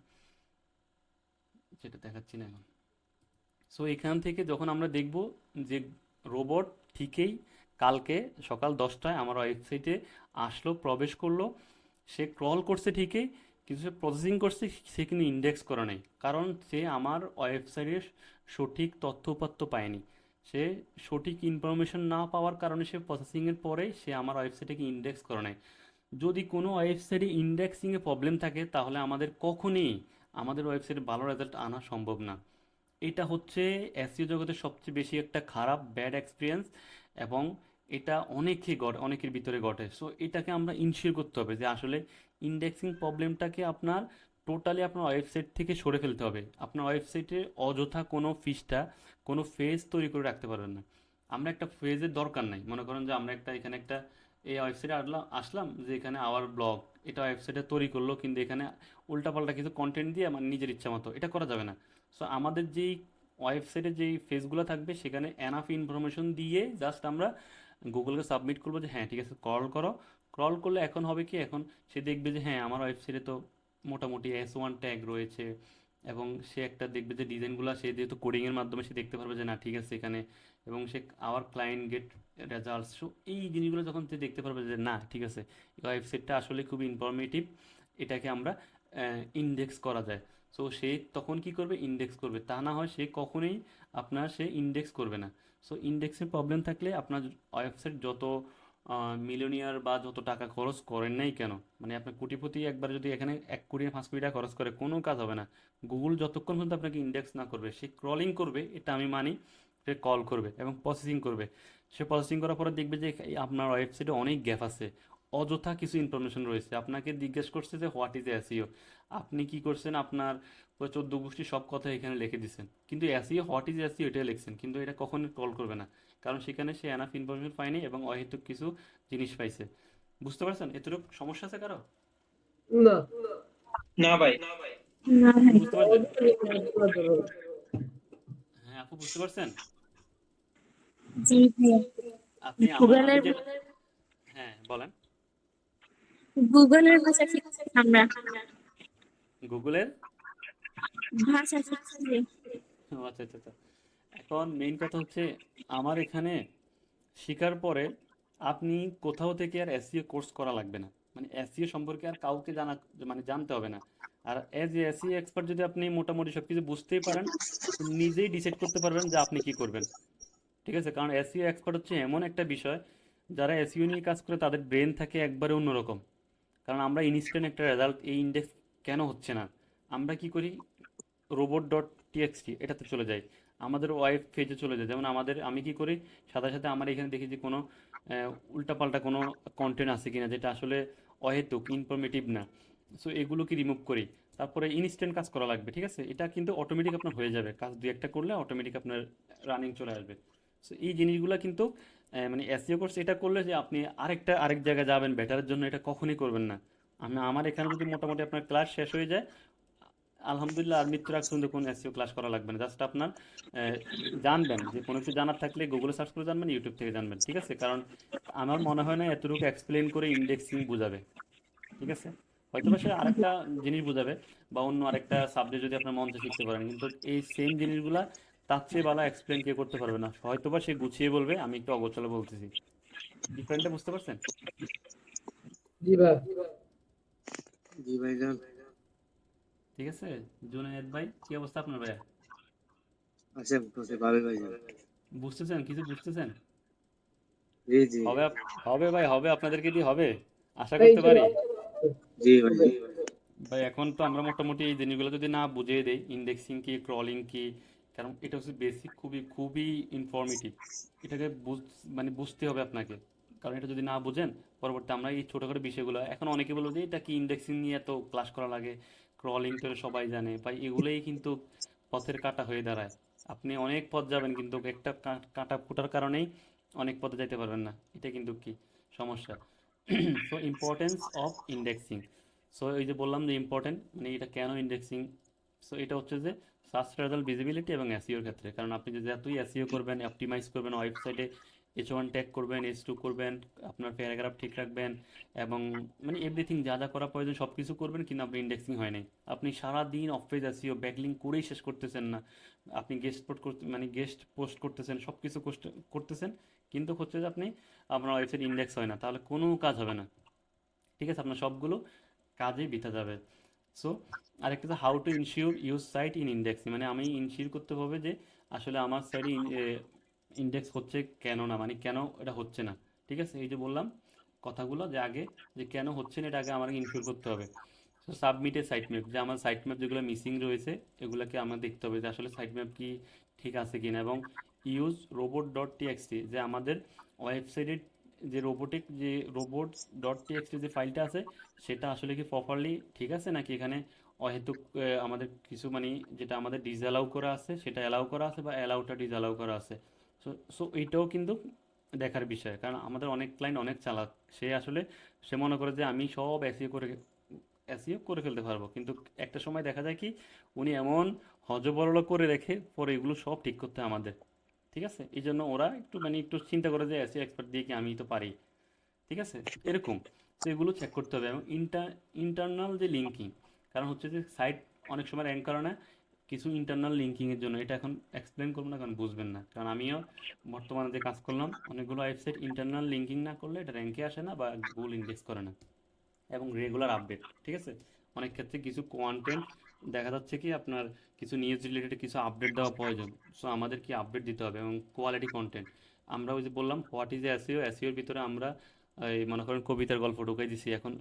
সেটা দেখাচ্ছি না এখন। সো এখান থেকে যখন আমরা দেখব যে রোবট ঠিকই কালকে সকাল 10টায় আমার ওয়েবসাইটে আসলো, প্রবেশ করলো, সে ক্রল করছে ঠিকই, কিন্তু সে প্রসেসিং করছে, সে কিন্তু ইন্ডেক্স করে নেই, কারণ সে আমার ওয়েবসাইটের সঠিক তথ্য উপাত্ত পায়নি। সে সঠিক ইনফরমেশন না পাওয়ার কারণে সে প্রসেসিংয়ের পরে সে আমার ওয়েবসাইটকে ইন্ডেক্স করে নেয়। যদি কোনো ওয়েবসাইটে ইন্ডেক্সিংয়ে প্রবলেম থাকে তাহলে আমাদের কখনই আমাদের ওয়েবসাইটে ভালো রেজাল্ট আনা সম্ভব না। এটা হচ্ছে এসইও জগতের সবচেয়ে বেশি একটা খারাপ ব্যাড এক্সপিরিয়েন্স, এবং এটা অনেকের ভিতরে ঘটে। সো এটাকে আমরা ইনশিওর করতে হবে যে আসলে ইন্ডেক্সিং প্রবলেমটাকে আপনার টোটালি আপনার ওয়েবসাইট থেকে সরে ফেলতে হবে। আপনার ওয়েবসাইটে অযথা কোনো ফেজ তৈরি করে রাখতে পারবেন না। আমরা একটা ফেজের দরকার নাই, মনে করেন যে আমরা এখানে একটা এই ওয়েবসাইটে আসলাম যে এখানে আওয়ার ব্লগ, এটা ওয়েবসাইটে তৈরি করলো, কিন্তু এখানে উল্টাপাল্টা কিছু কন্টেন্ট দিয়ে আমার নিজের ইচ্ছা মতো এটা করা যাবে না। সো আমাদের যেই ওয়েবসাইটে যেই ফেজগুলো থাকবে সেখানে এনাফ ইনফরমেশন দিয়ে জাস্ট আমরা গুগলকে সাবমিট করবো যে হ্যাঁ ঠিক আছে ক্রল করো। ক্রল করলে এখন হবে কি, এখন সে দেখবে যে হ্যাঁ আমার ওয়েবসাইটে তো মোটামুটি S1 ট্যাগ রয়েছে, এবং সে একটা দেখবে যে ডিজাইনগুলো সে যেহেতু কোডিংয়ের মাধ্যমে সে দেখতে পারবে যে না ঠিক আছে এখানে, এবং সে our client get results, so এই জিনিসগুলো যখন সে দেখতে পারবে যে না ঠিক আছে ওয়েবসাইটটা আসলে খুবই ইনফরমেটিভ, এটাকে আমরা ইন্ডেক্স করা যায়। সো সে তখন কি করবে, ইন্ডেক্স করবে, তা না হয় সে কখনোই সে ইন্ডেক্স করবে না। সো ইন্ডেক্সের প্রবলেম থাকলে আপনার ওয়েবসাইট যত মিলিয়নিয়ার বা যত টাকা খরচ করেন নাই কেন, মানে আপনার কোটিপতি একবার যদি এখানে 1 কোটি 5 কোটি টাকা খরচ করে কোনো কাজ হবে না। গুগল যতক্ষণ পর্যন্ত আপনাকে ইন্ডেক্স না করবে, সে ক্রলিং করবে এটা আমি মানি, সে কল করবে এবং প্রসেসিং করবে। সে প্রসেসিং করার পরে দেখবে যে আপনার ওয়েবসাইটে অনেক গ্যাপ আছে, অযথা কিছু ইনফরমেশন রয়েছে। আপনাকে জিজ্ঞেস করছে যে হোয়াট ইজ এসইও, আপনি কি করছেন, আপনার 14 গোষ্ঠী সব কথা এখানে লিখে দিচ্ছেন, কিন্তু এসইও হোয়াট ইজ এসইও এটা লিখছেন, কিন্তু এটা কখনোই কল করবে না, কারণ সেখানে সে এনাফ ইনফরমেশন পায়নি এবং অহেতুক কিছু জিনিস পাইছে। বুঝতে পারছেন? এতটুকু সমস্যা আছে কারো? না, না ভাই। না ভাই। বুঝতে পারছেন? হ্যাঁ আপু বুঝতে পারছেন? জি ভাই। আপনি আমি গুগলের যেটা হ্যাঁ বলেন। গুগলের ভাষা শিখছি আমরা। গুগলের ভাষা শিখছি। ও আচ্ছা আচ্ছা আচ্ছা। এখন মেইন কথা হচ্ছে আমার এখানে শিকার পরে আপনি কোথাও থেকে আর এসইও কোর্স করা লাগবে না, মানে এসইও সম্পর্কে আর কাউকে জানা, মানে জানতে হবে না। আর এজ এ এসইও এক্সপার্ট যদি আপনি মোটামুটি সব কিছু বুঝতেই পারেন, তো নিজেই ডিসাইড করতে পারবেন যে আপনি কি করবেন। ঠিক আছে, কারণ এসইও এক্সপার্ট হচ্ছে এমন একটা বিষয়, যারা এসইও নিয়ে কাজ করে তাদের ব্রেন থাকে একবারে অন্যরকম। কারণ আমরা ইনস্ট্যান্ট একটা রেজাল্ট, এই ইন্ডেক্স কেন হচ্ছে না, আমরা কি করি, রোবট ডট টিএক্সটি এটাতে চলে যাই, আমাদের ওয়েব পেজে চলে যায়। যেমন আমি কি করি, সাথে সাথে আমার এখানে দেখি যে কোনো উল্টাপাল্টা কোনো কন্টেন্ট আছে কিনা যেটা আসলে অহেতুক, ইনফরমেটিভ না। সো এগুলোকে রিমুভ করি। তারপরে ইনস্ট্যান্ট কাজ করা লাগবে, ঠিক আছে, এটা কিন্তু অটোমেটিক আপনার হয়ে যাবে, কাজ দুই একটা করলে অটোমেটিক আপনার রানিং চলে আসবে। সো এই জিনিসগুলো কিন্তু মানে এসইও কোর্স এটা করলে যে আপনি আরেক জায়গায় যাবেন বেটারের জন্য, এটা কখনোই করবেন না। আমার এখানে যদি মোটামুটি আপনার ক্লাস শেষ হয়ে যায়, আলহামদুলিল্লাহ, আর মৃত্যুর আগ পর্যন্ত কোনো এসইও ক্লাস করা লাগবে না। জাস্ট আপনার আহ, জানবেন যে কোনো কিছু জানার থাকলে গুগলে সার্চ করে জানবেন, ইউটিউব থেকে জানবেন, ঠিক আছে। কারণ আমার মনে হয় না এতটুকু এক্সপ্লেন করে ইন্ডেক্সিং বোঝাবে, ঠিক আছে। হয়তো বা সে আরেকটা জিনিস বোঝাবে, বা অন্য আরেকটা সাবজেক্ট যদি আপনার মঞ্চে শিখতে পারেন, কিন্তু এই সেম জিনিসগুলা তার চেয়ে ভালো এক্সপ্লেন কেউ করতে পারবে না। হয়তো বা সে গুছিয়ে বলবে, আমি একটু অগোছালো বলতেছি। ডিফারেন্টটা বুঝতে পারছেন? জি ভাই। জি ভাইজান। ঠিক আছে। জুনায়েদ ভাই, কি অবস্থা আপনার ভাইয়া? আছে বসে ভালো ভাইজান। বুঝতেছেন, কিছু বুঝতেছেন? জি জি। হবে হবে ভাই, হবে, আপনাদেরকে দিয়ে হবে, আশা ভাই করতে পারি। ইনশাআল্লাহ। জি ভাই। ভাই এখন তো আমরা মোটামুটি এই জিনিসগুলো যদি না বুঝিয়ে দেই, ইন্ডেক্সিং কি, ক্রলিং কি, কারণ এটা হচ্ছে বেসিক, খুবই খুবই ইনফরমেটিভ। এটাকে মানে বুঝতে হবে আপনাকে। কারণ এটা যদি না বুঝেন, পরবর্তী আমরা এই ছোটোখাটো বিষয়গুলো, এখন অনেকে বলবো যে এটা কি ইন্ডেক্সিং নিয়ে এত ক্লাস করা লাগে, ক্রলিং তো সবাই জানে ভাই, এগুলোই কিন্তু পথের কাঁটা হয়ে দাঁড়ায়। আপনি অনেক পথ যাবেন, কিন্তু একটা কাঁটা ফুটার কারণেই অনেক পথে যাইতে পারবেন না, এটা কিন্তু কি সমস্যা। So importance of indexing. So এই যে বললাম যে ইম্পর্টেন্ট, মানে এটা কেন ইন্ডেক্সিং। সো এটা হচ্ছে যে সার্চ রেজাল্ট ভিজিবিলিটি এবং এসইওর ক্ষেত্রে, কারণ আপনি যে যতই এসইও করবেন, অপটিমাইজ করবেন, ওয়েবসাইটে H1 ট্যাগ করবেন, H2 করবেন, আপনার প্যারাগ্রাফ ঠিক রাখবেন, এবং মানে এভরিথিং যা যা করা প্রয়োজন সব কিছু করবেন, কিন্তু আপনি ইন্ডেক্সিং হয় নাই, আপনি সারাদিন অফ পেজ এসইও ব্যাকলিং করেই শেষ করতেছেন না। আপনি গেস্ট পোস্ট করতে, মানে গেস্ট পোস্ট করতেছেন, সব কিছু করতেছেন, কিন্তু হচ্ছে যে আপনার ওয়েবসাইট ইন্ডেক্স হয় না, তাহলে কোনো কাজ হবে না, ঠিক আছে, আপনার সবগুলো কাজেই বৃথা যাবে। সো আরেকটা হচ্ছে how to ensure use site in indexing, মানে আমি ইনশিওর করতে হবে যে আসলে আমার সাইটে ইন্ডেক্স হচ্ছে কেন না, মানে কেন এটা হচ্ছে না, ঠিক আছে। এই যে বললাম কথাগুলো যে আগে, যে কেন হচ্ছে না এটা আগে আমাকে ইনশিওর করতে হবে। সো সাবমিটে সাইট ম্যাপ, যে আমার সাইট ম্যাপ যেগুলো মিসিং রয়েছে এগুলোকে আমার দেখতে হবে যে আসলে সাইট ম্যাপ কি ঠিক আছে কিনা, এবং ইউজ রোবট ডট টিএক্সটি, যে আমাদের ওয়েবসাইটের যে রোবট ডট টিএক্সটি যে ফাইলটা আছে, সেটা আসলে কি প্রপারলি ঠিক আছে, নাকি এখানে অহেতুক আমাদের কিছু মানে যেটা আমাদের ডিসঅ্যালাউ করা আছে সেটা অ্যালাউ করা আছে, বা অ্যালাউটা ডিসঅ্যালাউ করা আছে। সো সো এইটাও কিন্তু দেখার বিষয়, কারণ আমাদের অনেক ক্লায়েন্ট অনেক চালাক, সে মনে করে যে আমি সব এসইও করে ফেলতে পারবো, কিন্তু একটা সময় দেখা যায় কি উনি এমন হজবরল করে রেখে পরে এগুলো সব ঠিক করতে হয় আমাদের, ঠিক আছে। এই জন্য ওরা একটু চিন্তা করে যে এসইও এক্সপার্ট দিয়ে কি আমি তো পারি, ঠিক আছে, এরকম। তো এগুলো চেক করতে হবে, এবং ইন্টারনাল যে লিঙ্কিং, কারণ হচ্ছে যে সাইট অনেক সময় র্যাঙ্ক করে না কিছু ইন্টারনাল লিঙ্কিংয়ের জন্য, এটা এখন এক্সপ্লেন করবো না কারণ বুঝবেন না, কারণ আমিও বর্তমানে যে কাজ করলাম অনেকগুলো ওয়েবসাইট ইন্টারনাল লিঙ্কিং না করলে এটা র্যাঙ্কে আসে না বা গুগল ইন্ডেক্স করে না। এবং রেগুলার আপডেট, ঠিক আছে। অনেক ক্ষেত্রে কিছু কন্টেন্ট দেখা যাচ্ছে কি আপনার কিছু নিউজ রিলেটেড কিছু আপডেট দেওয়া প্রয়োজন, সো আমাদের কি আপডেট দিতে হবে, এবং কোয়ালিটি কন্টেন্ট। আমরা ওই যে বললাম হোয়াট ইজ এসইও, এসইওর ভিতরে আমরা এই মনে করেন কবিতার গল্প ঢুকাই দিছি, এখন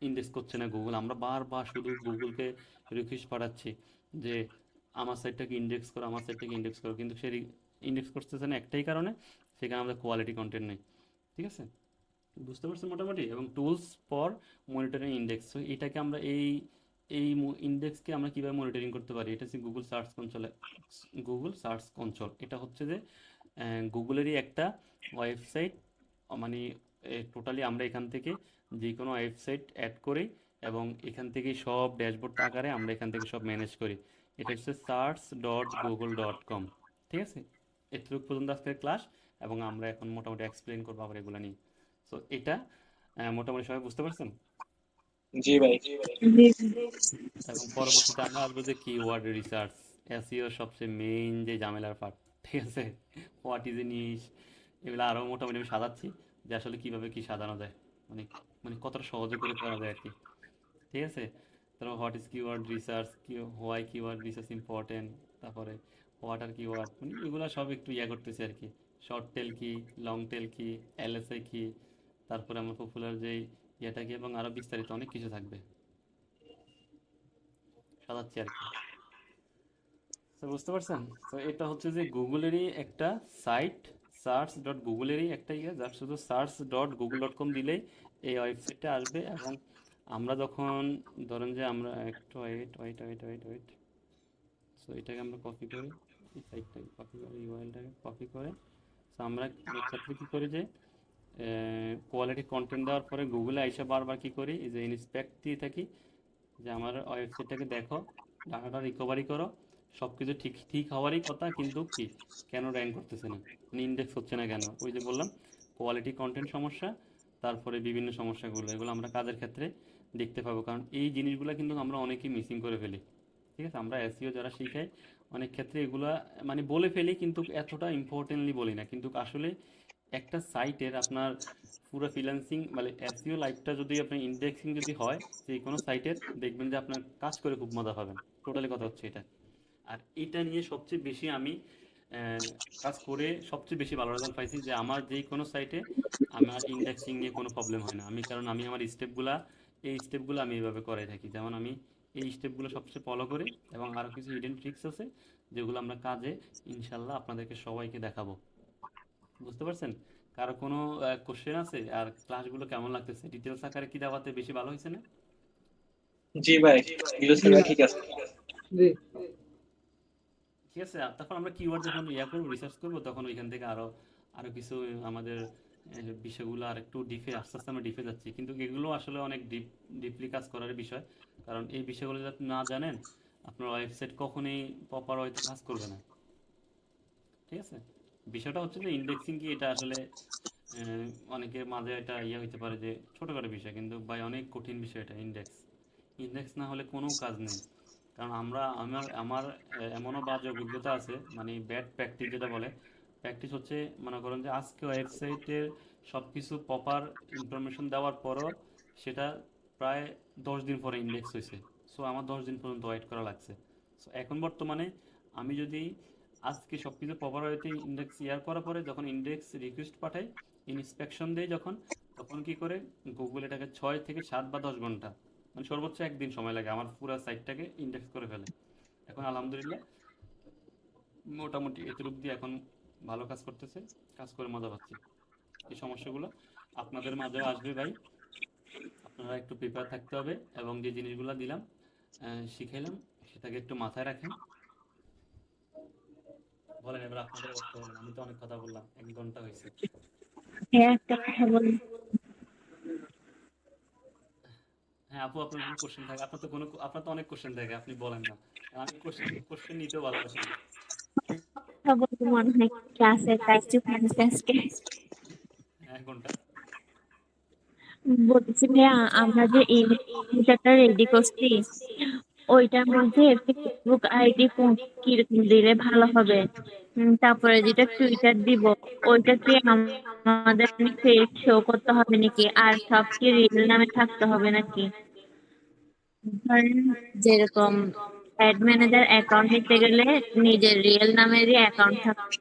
ইন্ডেক্স করছে না গুগল, আমরা বারবার শুধু গুগলকে রিকোয়েস্ট পাঠাচ্ছি যে আমার সাইটটাকে ইন্ডেক্স করো, আমার সাইটটাকে ইন্ডেক্স করো, কিন্তু সে ইন্ডেক্স করতেছে না একটাই কারণে, সেখানে আমাদের কোয়ালিটি কন্টেন্ট নেই, ঠিক আছে। বুঝতে পারছেন মোটামুটি। এবং টুলস ফর মনিটরিং ইন্ডেক্স, তো এটাকে আমরা এই ইন্ডেক্সকে আমরা কিভাবে মনিটরিং করতে পারি, এটা হচ্ছে গুগল সার্চ কনসোল। এটা হচ্ছে যে গুগলেরই একটা ওয়েবসাইট, মানে টোটালি আমরা এখান থেকে যে কোনো ওয়েবসাইট অ্যাড করি, এবং এখান থেকে সব ড্যাশবোর্ড আকারে আমরা এখান থেকে সব ম্যানেজ করি। এটা হচ্ছে search.google.com, ঠিক আছে। এতটুকু পর্যন্ত আজকের ক্লাস, এবং আমরা এখন মোটামুটি এক্সপ্লেন করবো আবার এগুলো নিয়ে। সো এটা মোটামুটি সবাই বুঝতে পারছেন? জি ভাই। জি এবং পরবর্তীতে আমরা আসবো যে কিওয়ার্ড রিসার্চ, এসইও সবচেয়ে মেইন যে ঝামেলার পার্ট, ঠিক আছে? হোয়াট ইজ এ নিশ, এগুলো আরও মোটামুটি আমি সাজাচ্ছি যে আসলে কিভাবে কি সাজানো যায়, মানে মানে কতটা সহজে করে করা যায় আর কি, ঠিক আছে? তারপর হোয়াট ইজ কিওয়ার্ড রিসার্চ, কি হোয়াই কিওয়ার্ড রিসার্চ ইম্পর্টেন্ট, তারপরে হোয়াট আর কিওয়ার্ড, মানে এগুলো সব একটু করতেছি আর কি। শর্ট টেল কি, লং টেল কি, এলএসএ কি, তারপরে আমার পপুলার যেই ইয়েটা কি, এবং আরও বিস্তারিত অনেক কিছু থাকবে, সাজাচ্ছি আর কি। তো বুঝতে পারছেন? তো এটা হচ্ছে যে গুগলেরই একটা সাইট, সার্চ ডট গুগলেরই একটা যার শুধু search dot Google dot com দিলেই এই ওয়েবসাইটটা আসবে। এবং আমরা যখন ধরেন যে আমরা একটু wait wait wait wait wait, so এটাকে আমরা কপি করি, এই সাইটটাকে কপি করে, ইউআরএলটাকে কপি করে, সো আমরা অনেক ক্ষেত্রে কী করি যে কোয়ালিটি কন্টেন্ট দেওয়ার পরে গুগলে আইসা বারবার কী করি, এই যে ইন্সপেক্ট দিয়ে থাকি যে আমার ওয়েবসাইটটাকে দেখো, ডাটাটা রিকভারি করো, সব কিছু ঠিক ঠিক হওয়ারই কথা, কিন্তু কি কেন র্যাঙ্ক করতেছে না, মানে ইন্ডেক্স হচ্ছে না কেন? ওই যে বললাম কোয়ালিটি কন্টেন্ট সমস্যা, তারপরে বিভিন্ন সমস্যাগুলো, এগুলো আমরা কাজের ক্ষেত্রে দেখতে পাবো। কারণ এই জিনিসগুলো কিন্তু আমরা অনেকেই মিসিং করে ফেলি, ঠিক আছে? আমরা এসইও যারা শিখাই অনেক ক্ষেত্রে এগুলা মানে বলে ফেলি, কিন্তু এতটা ইম্পর্টেন্টলি বলি না। কিন্তু আসলে একটা সাইটের আপনার পুরো ফ্রিল্যান্সিং মানে এসইও লাইফটা যদি আপনার ইন্ডেক্সিং যদি হয় যে কোনো সাইটের, দেখবেন যে আপনার কাজ করে খুব মজা পাবেন। টোটালি কথা হচ্ছে এটা। আর এটা নিয়ে সবচেয়ে বেশি আমি কাজ করে সবচেয়ে বেশি ভালো রেজাল্ট পাইছি যে আমার যেই কোনো সাইটে আমার ইন্ডেক্সিং নিয়ে কোনো প্রবলেম হয় না। আমি কারণ আমি আমার স্টেপগুলা, এই স্টেপগুলো আমি এইভাবে করাই থাকি। যেমন আমি এই স্টেপগুলো সবচেয়ে ফলো করি, এবং আরও কিছু হিডেন ট্রিক্স আছে যেগুলো আমরা কাজে ইনশাল্লাহ আপনাদেরকে সবাইকে দেখাবো। বুঝতে পারছেন? কারো কোনো কোশ্চেন আছে? আর ক্লাসগুলো কেমন লাগতেছে? ডিটেলস আকারে কি দেওয়াতে বেশি ভালো হয়েছে না? জি ভাই, বিরোধ জি ঠিক আছে। জি ঠিক আছে। আর তারপর আমরা কিওয়ার্ড যখন করবো, রিসার্চ করবো, তখন ওইখান থেকে আরো আরো কিছু আমাদের বিষয়গুলো আর একটু ডিপে, আস্তে আস্তে আমরা ডিপে যাচ্ছি, কিন্তু এগুলো আসলে অনেক ডিপলি কাজ করার বিষয়। কারণ এই বিষয়গুলো যদি আপনি না জানেন, আপনার ওয়েবসাইট কখনোই প্রপার হয়তো কাজ করবে না, ঠিক আছে? বিষয়টা হচ্ছে যে ইন্ডেক্সিং কি, এটা আসলে আহ, অনেকের মাঝে এটা হইতে পারে যে ছোটখাটো বিষয়, কিন্তু ভাই অনেক কঠিন বিষয় এটা। ইন্ডেক্স ইন্ডেক্স না হলে কোনো কাজ নেই। কারণ আমার আমার এমনও বাজে অভিজ্ঞতা আছে, মানে ব্যাড প্র্যাকটিস যেটা বলে, প্র্যাকটিস হচ্ছে মনে করেন যে আজকে ওয়েবসাইটের সব কিছু প্রপার ইনফরমেশন দেওয়ার পরও সেটা প্রায় 10 দিন পরে ইন্ডেক্স হয়েছে। সো আমার 10 দিন পর্যন্ত ওয়েট করা লাগছে। সো এখন বর্তমানে আমি যদি আজকে সব কিছু প্রপার ওয়েতে ইন্ডেক্স করার পরে যখন ইন্ডেক্স রিকোয়েস্ট পাঠাই, ইন্সপেকশন দেই যখন, তখন কি করে গুগল এটাকে 6 থেকে 7 বা 10 ঘন্টা, মানে সর্বোচ্চ একদিন সময় লাগে আমার পুরো সাইটটাকে ইন্ডেক্স করে ফেলে। এখন আলহামদুলিল্লাহ মোটামুটি এতটুকু দিয়ে এখন ভালো কাজ করতেছে, কাজ করে মজা পাচ্ছি। এই সমস্যাগুলো আপনাদের মাঝেও আসবে ভাই, আপনারা একটু প্রিপেয়ার থাকতে হবে, এবং যে জিনিসগুলো দিলাম শিখাইলাম সেটাকে একটু মাথায় রাখেন। বলেন এবার আপনাদের অবস্থা বলেন, আমি তো অনেক কথা বললাম, 1 ঘন্টা হয়েছে। হ্যাঁ, একটা কথা বলি। হ্যাঁ আপু, আপনার কোনো কোশ্চেন থাকে? আপনার তো অনেক কোশ্চেন থাকে, আপনি বলেন না। আমি কোশ্চেন নিতেও ভালোবাসি না। কথা বলতে মনে হয় ক্লাসে তাই চুপ থাকছে আজকে। 1 ঘন্টা। বলছি ভাইয়া, আমরা যে ইমেলটা রেডি করছি, ওইটার মধ্যে ফেসবুক আইডি কিরকম দিলে ভালো হবে? তারপরে যেটা টুইটার দিব, ওইটা কি আমাদের ফেস শো করতে হবে নাকি? আর সব কি রিয়েল নামে থাকতে হবে নাকি? ধরেন যেরকম অ্যাড ম্যানেজার অ্যাকাউন্ট নিতে গেলে নিজের রিয়েল নামেরই অ্যাকাউন্ট থাকবে,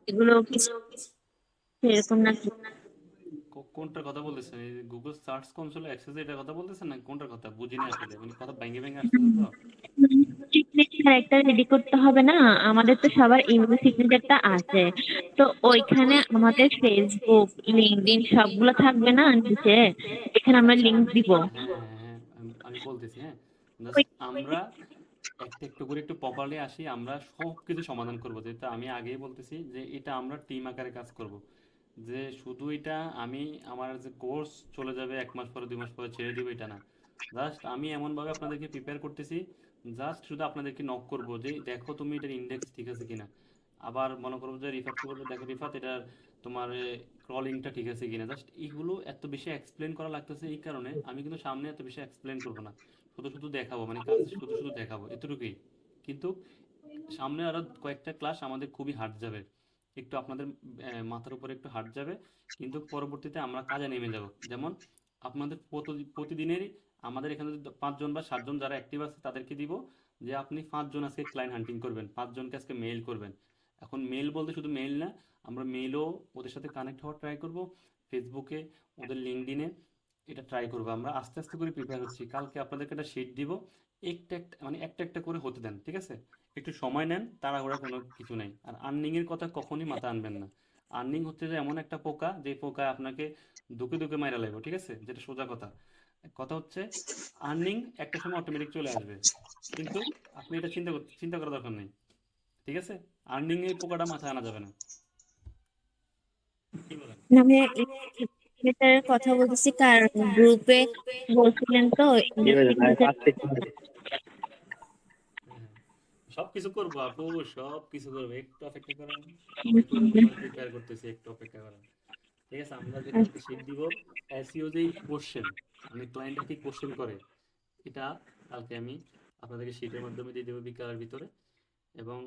এগুলো কি সেরকম নাকি? কোনটার কথা বলতেছেন? এই গুগল সার্চ কনসোল অ্যাক্সেস এটার কথা বলতেছেন না কোনটার কথা? বুঝিনি আসলে, মানে কথা ভেঙে ভেঙে আসতেছে তো। সিগনেচার একটা রেডি করতে হবে না? আমাদের তো সবার ইমেল সিগনেচারটা আছে, তো ওইখানে আমাদের ফেসবুক, লিঙ্কডইন সবগুলো থাকবে না নিচে, এখানে আচ্ছা আমরা আচ্ছা, লিংক দিব। হ্যাঁ হ্যাঁ হ্যাঁ, আমি বলতেছি, হ্যাঁ। জাস্ট আমরা একটা একটু করে একটু প্রপারলি আসি, আমরা সব কিছু সমাধান করবো। যেটা আমি আগেই বলতেছি যে এটা আমরা টিম আকারে কাজ করব। যে শুধু এটা আমি আমার যে কোর্স চলে যাবে 1 মাস পরে 2 মাস পরে ছেড়ে দিব, এটা না। জাস্ট আমি এমনভাবে আপনাদেরকে প্রিপেয়ার করতেছি, জাস্ট শুধু আপনাদেরকে নক করব যে দেখো তুমি এটার ইন্ডেক্স ঠিক আছে কিনা। আবার মনে করবো যে রিফাতকে বলবো দেখো রিফাত এটা তোমার ক্রলিংটা ঠিক আছে কিনা, জাস্ট এইগুলো এত বেশি এক্সপ্লেন করা লাগতেছে এই কারণে আমি কিন্তু সামনে এত বেশি এক্সপ্লেন করবো না, শুধু শুধু দেখাবো, মানে কাজ শুধু শুধু দেখাবো এতটুকুই। কিন্তু সামনে আরো কয়েকটা ক্লাস আমাদের খুবই হার্ড যাবে, একটু আপনাদের মাথার উপরে একটু হার্ড যাবে, কিন্তু পরবর্তীতে আমরা কাজে নেমে যাব। যেমন আপনাদের প্রতিদিনেরই আমাদের এখানে যদি 5 জন বা 7 জন যারা অ্যাক্টিভ আছে তাদেরকে দিব যে আপনি 5 জন আজকে ক্লায়েন্ট হান্টিং করবেন, 5 জনকে আজকে মেইল করবেন। এখন মেইল বলতে শুধু মেইল না, আমরা মেইলও ওদের সাথে কানেক্ট হওয়ার ট্রাই করব, ফেসবুকে, ওদের লিঙ্কডইনে এটা ট্রাই করবো। আমরা আস্তে আস্তে করে প্রিপেয়ার হচ্ছি, কালকে আপনাদেরকে একটা শিট দিব, একটা একটা মানে একটা একটা করে হতে দেন, ঠিক আছে? একটু সময় নেন, তাড়াহুড়া কোনো কিছু নেই। আর আর্নিং এর কথা কখনই মাথা আনবেন না। আর্নিং হচ্ছে যে এমন একটা পোকা যে পোকা আপনাকে দুকে দুকে মাইরা লাগবে, ঠিক আছে? যেটা সোজা কথা। কথা হচ্ছে আর্নিং একটা সময় অটোমেটিক চলে আসবে, কিন্তু আপনি এটা চিন্তা করার দরকার নেই, ঠিক আছে? আর্নিং এর পোকাটা মাথায় আনা যাবে না, কি বলেন? না ভাইয়া, এটার কথা বলতেছি কারণ গ্রুপে বলছিলেন তো জি ভাই, ইন্ডাস্ট্রি ভাই ভিজিট। 5 সেকেন্ড। হ্যাঁ, সব কিছু করবো আপু, সব কিছু করবো, একটু অপেক্ষা করেন। একটু তোমার প্রিপেয়ার করতেছি, একটু অপেক্ষা করেন, ঠিক আছে? আমরা যে কালকে শিট দিব, এসইও যেই কোশ্চেন, মানে ক্লায়েন্টরা কি কোশ্চেন করে, এটা কালকে আমি আপনাদেরকে শিটের মাধ্যমে দিয়ে দেবো বিকালের ভিতরে। এবং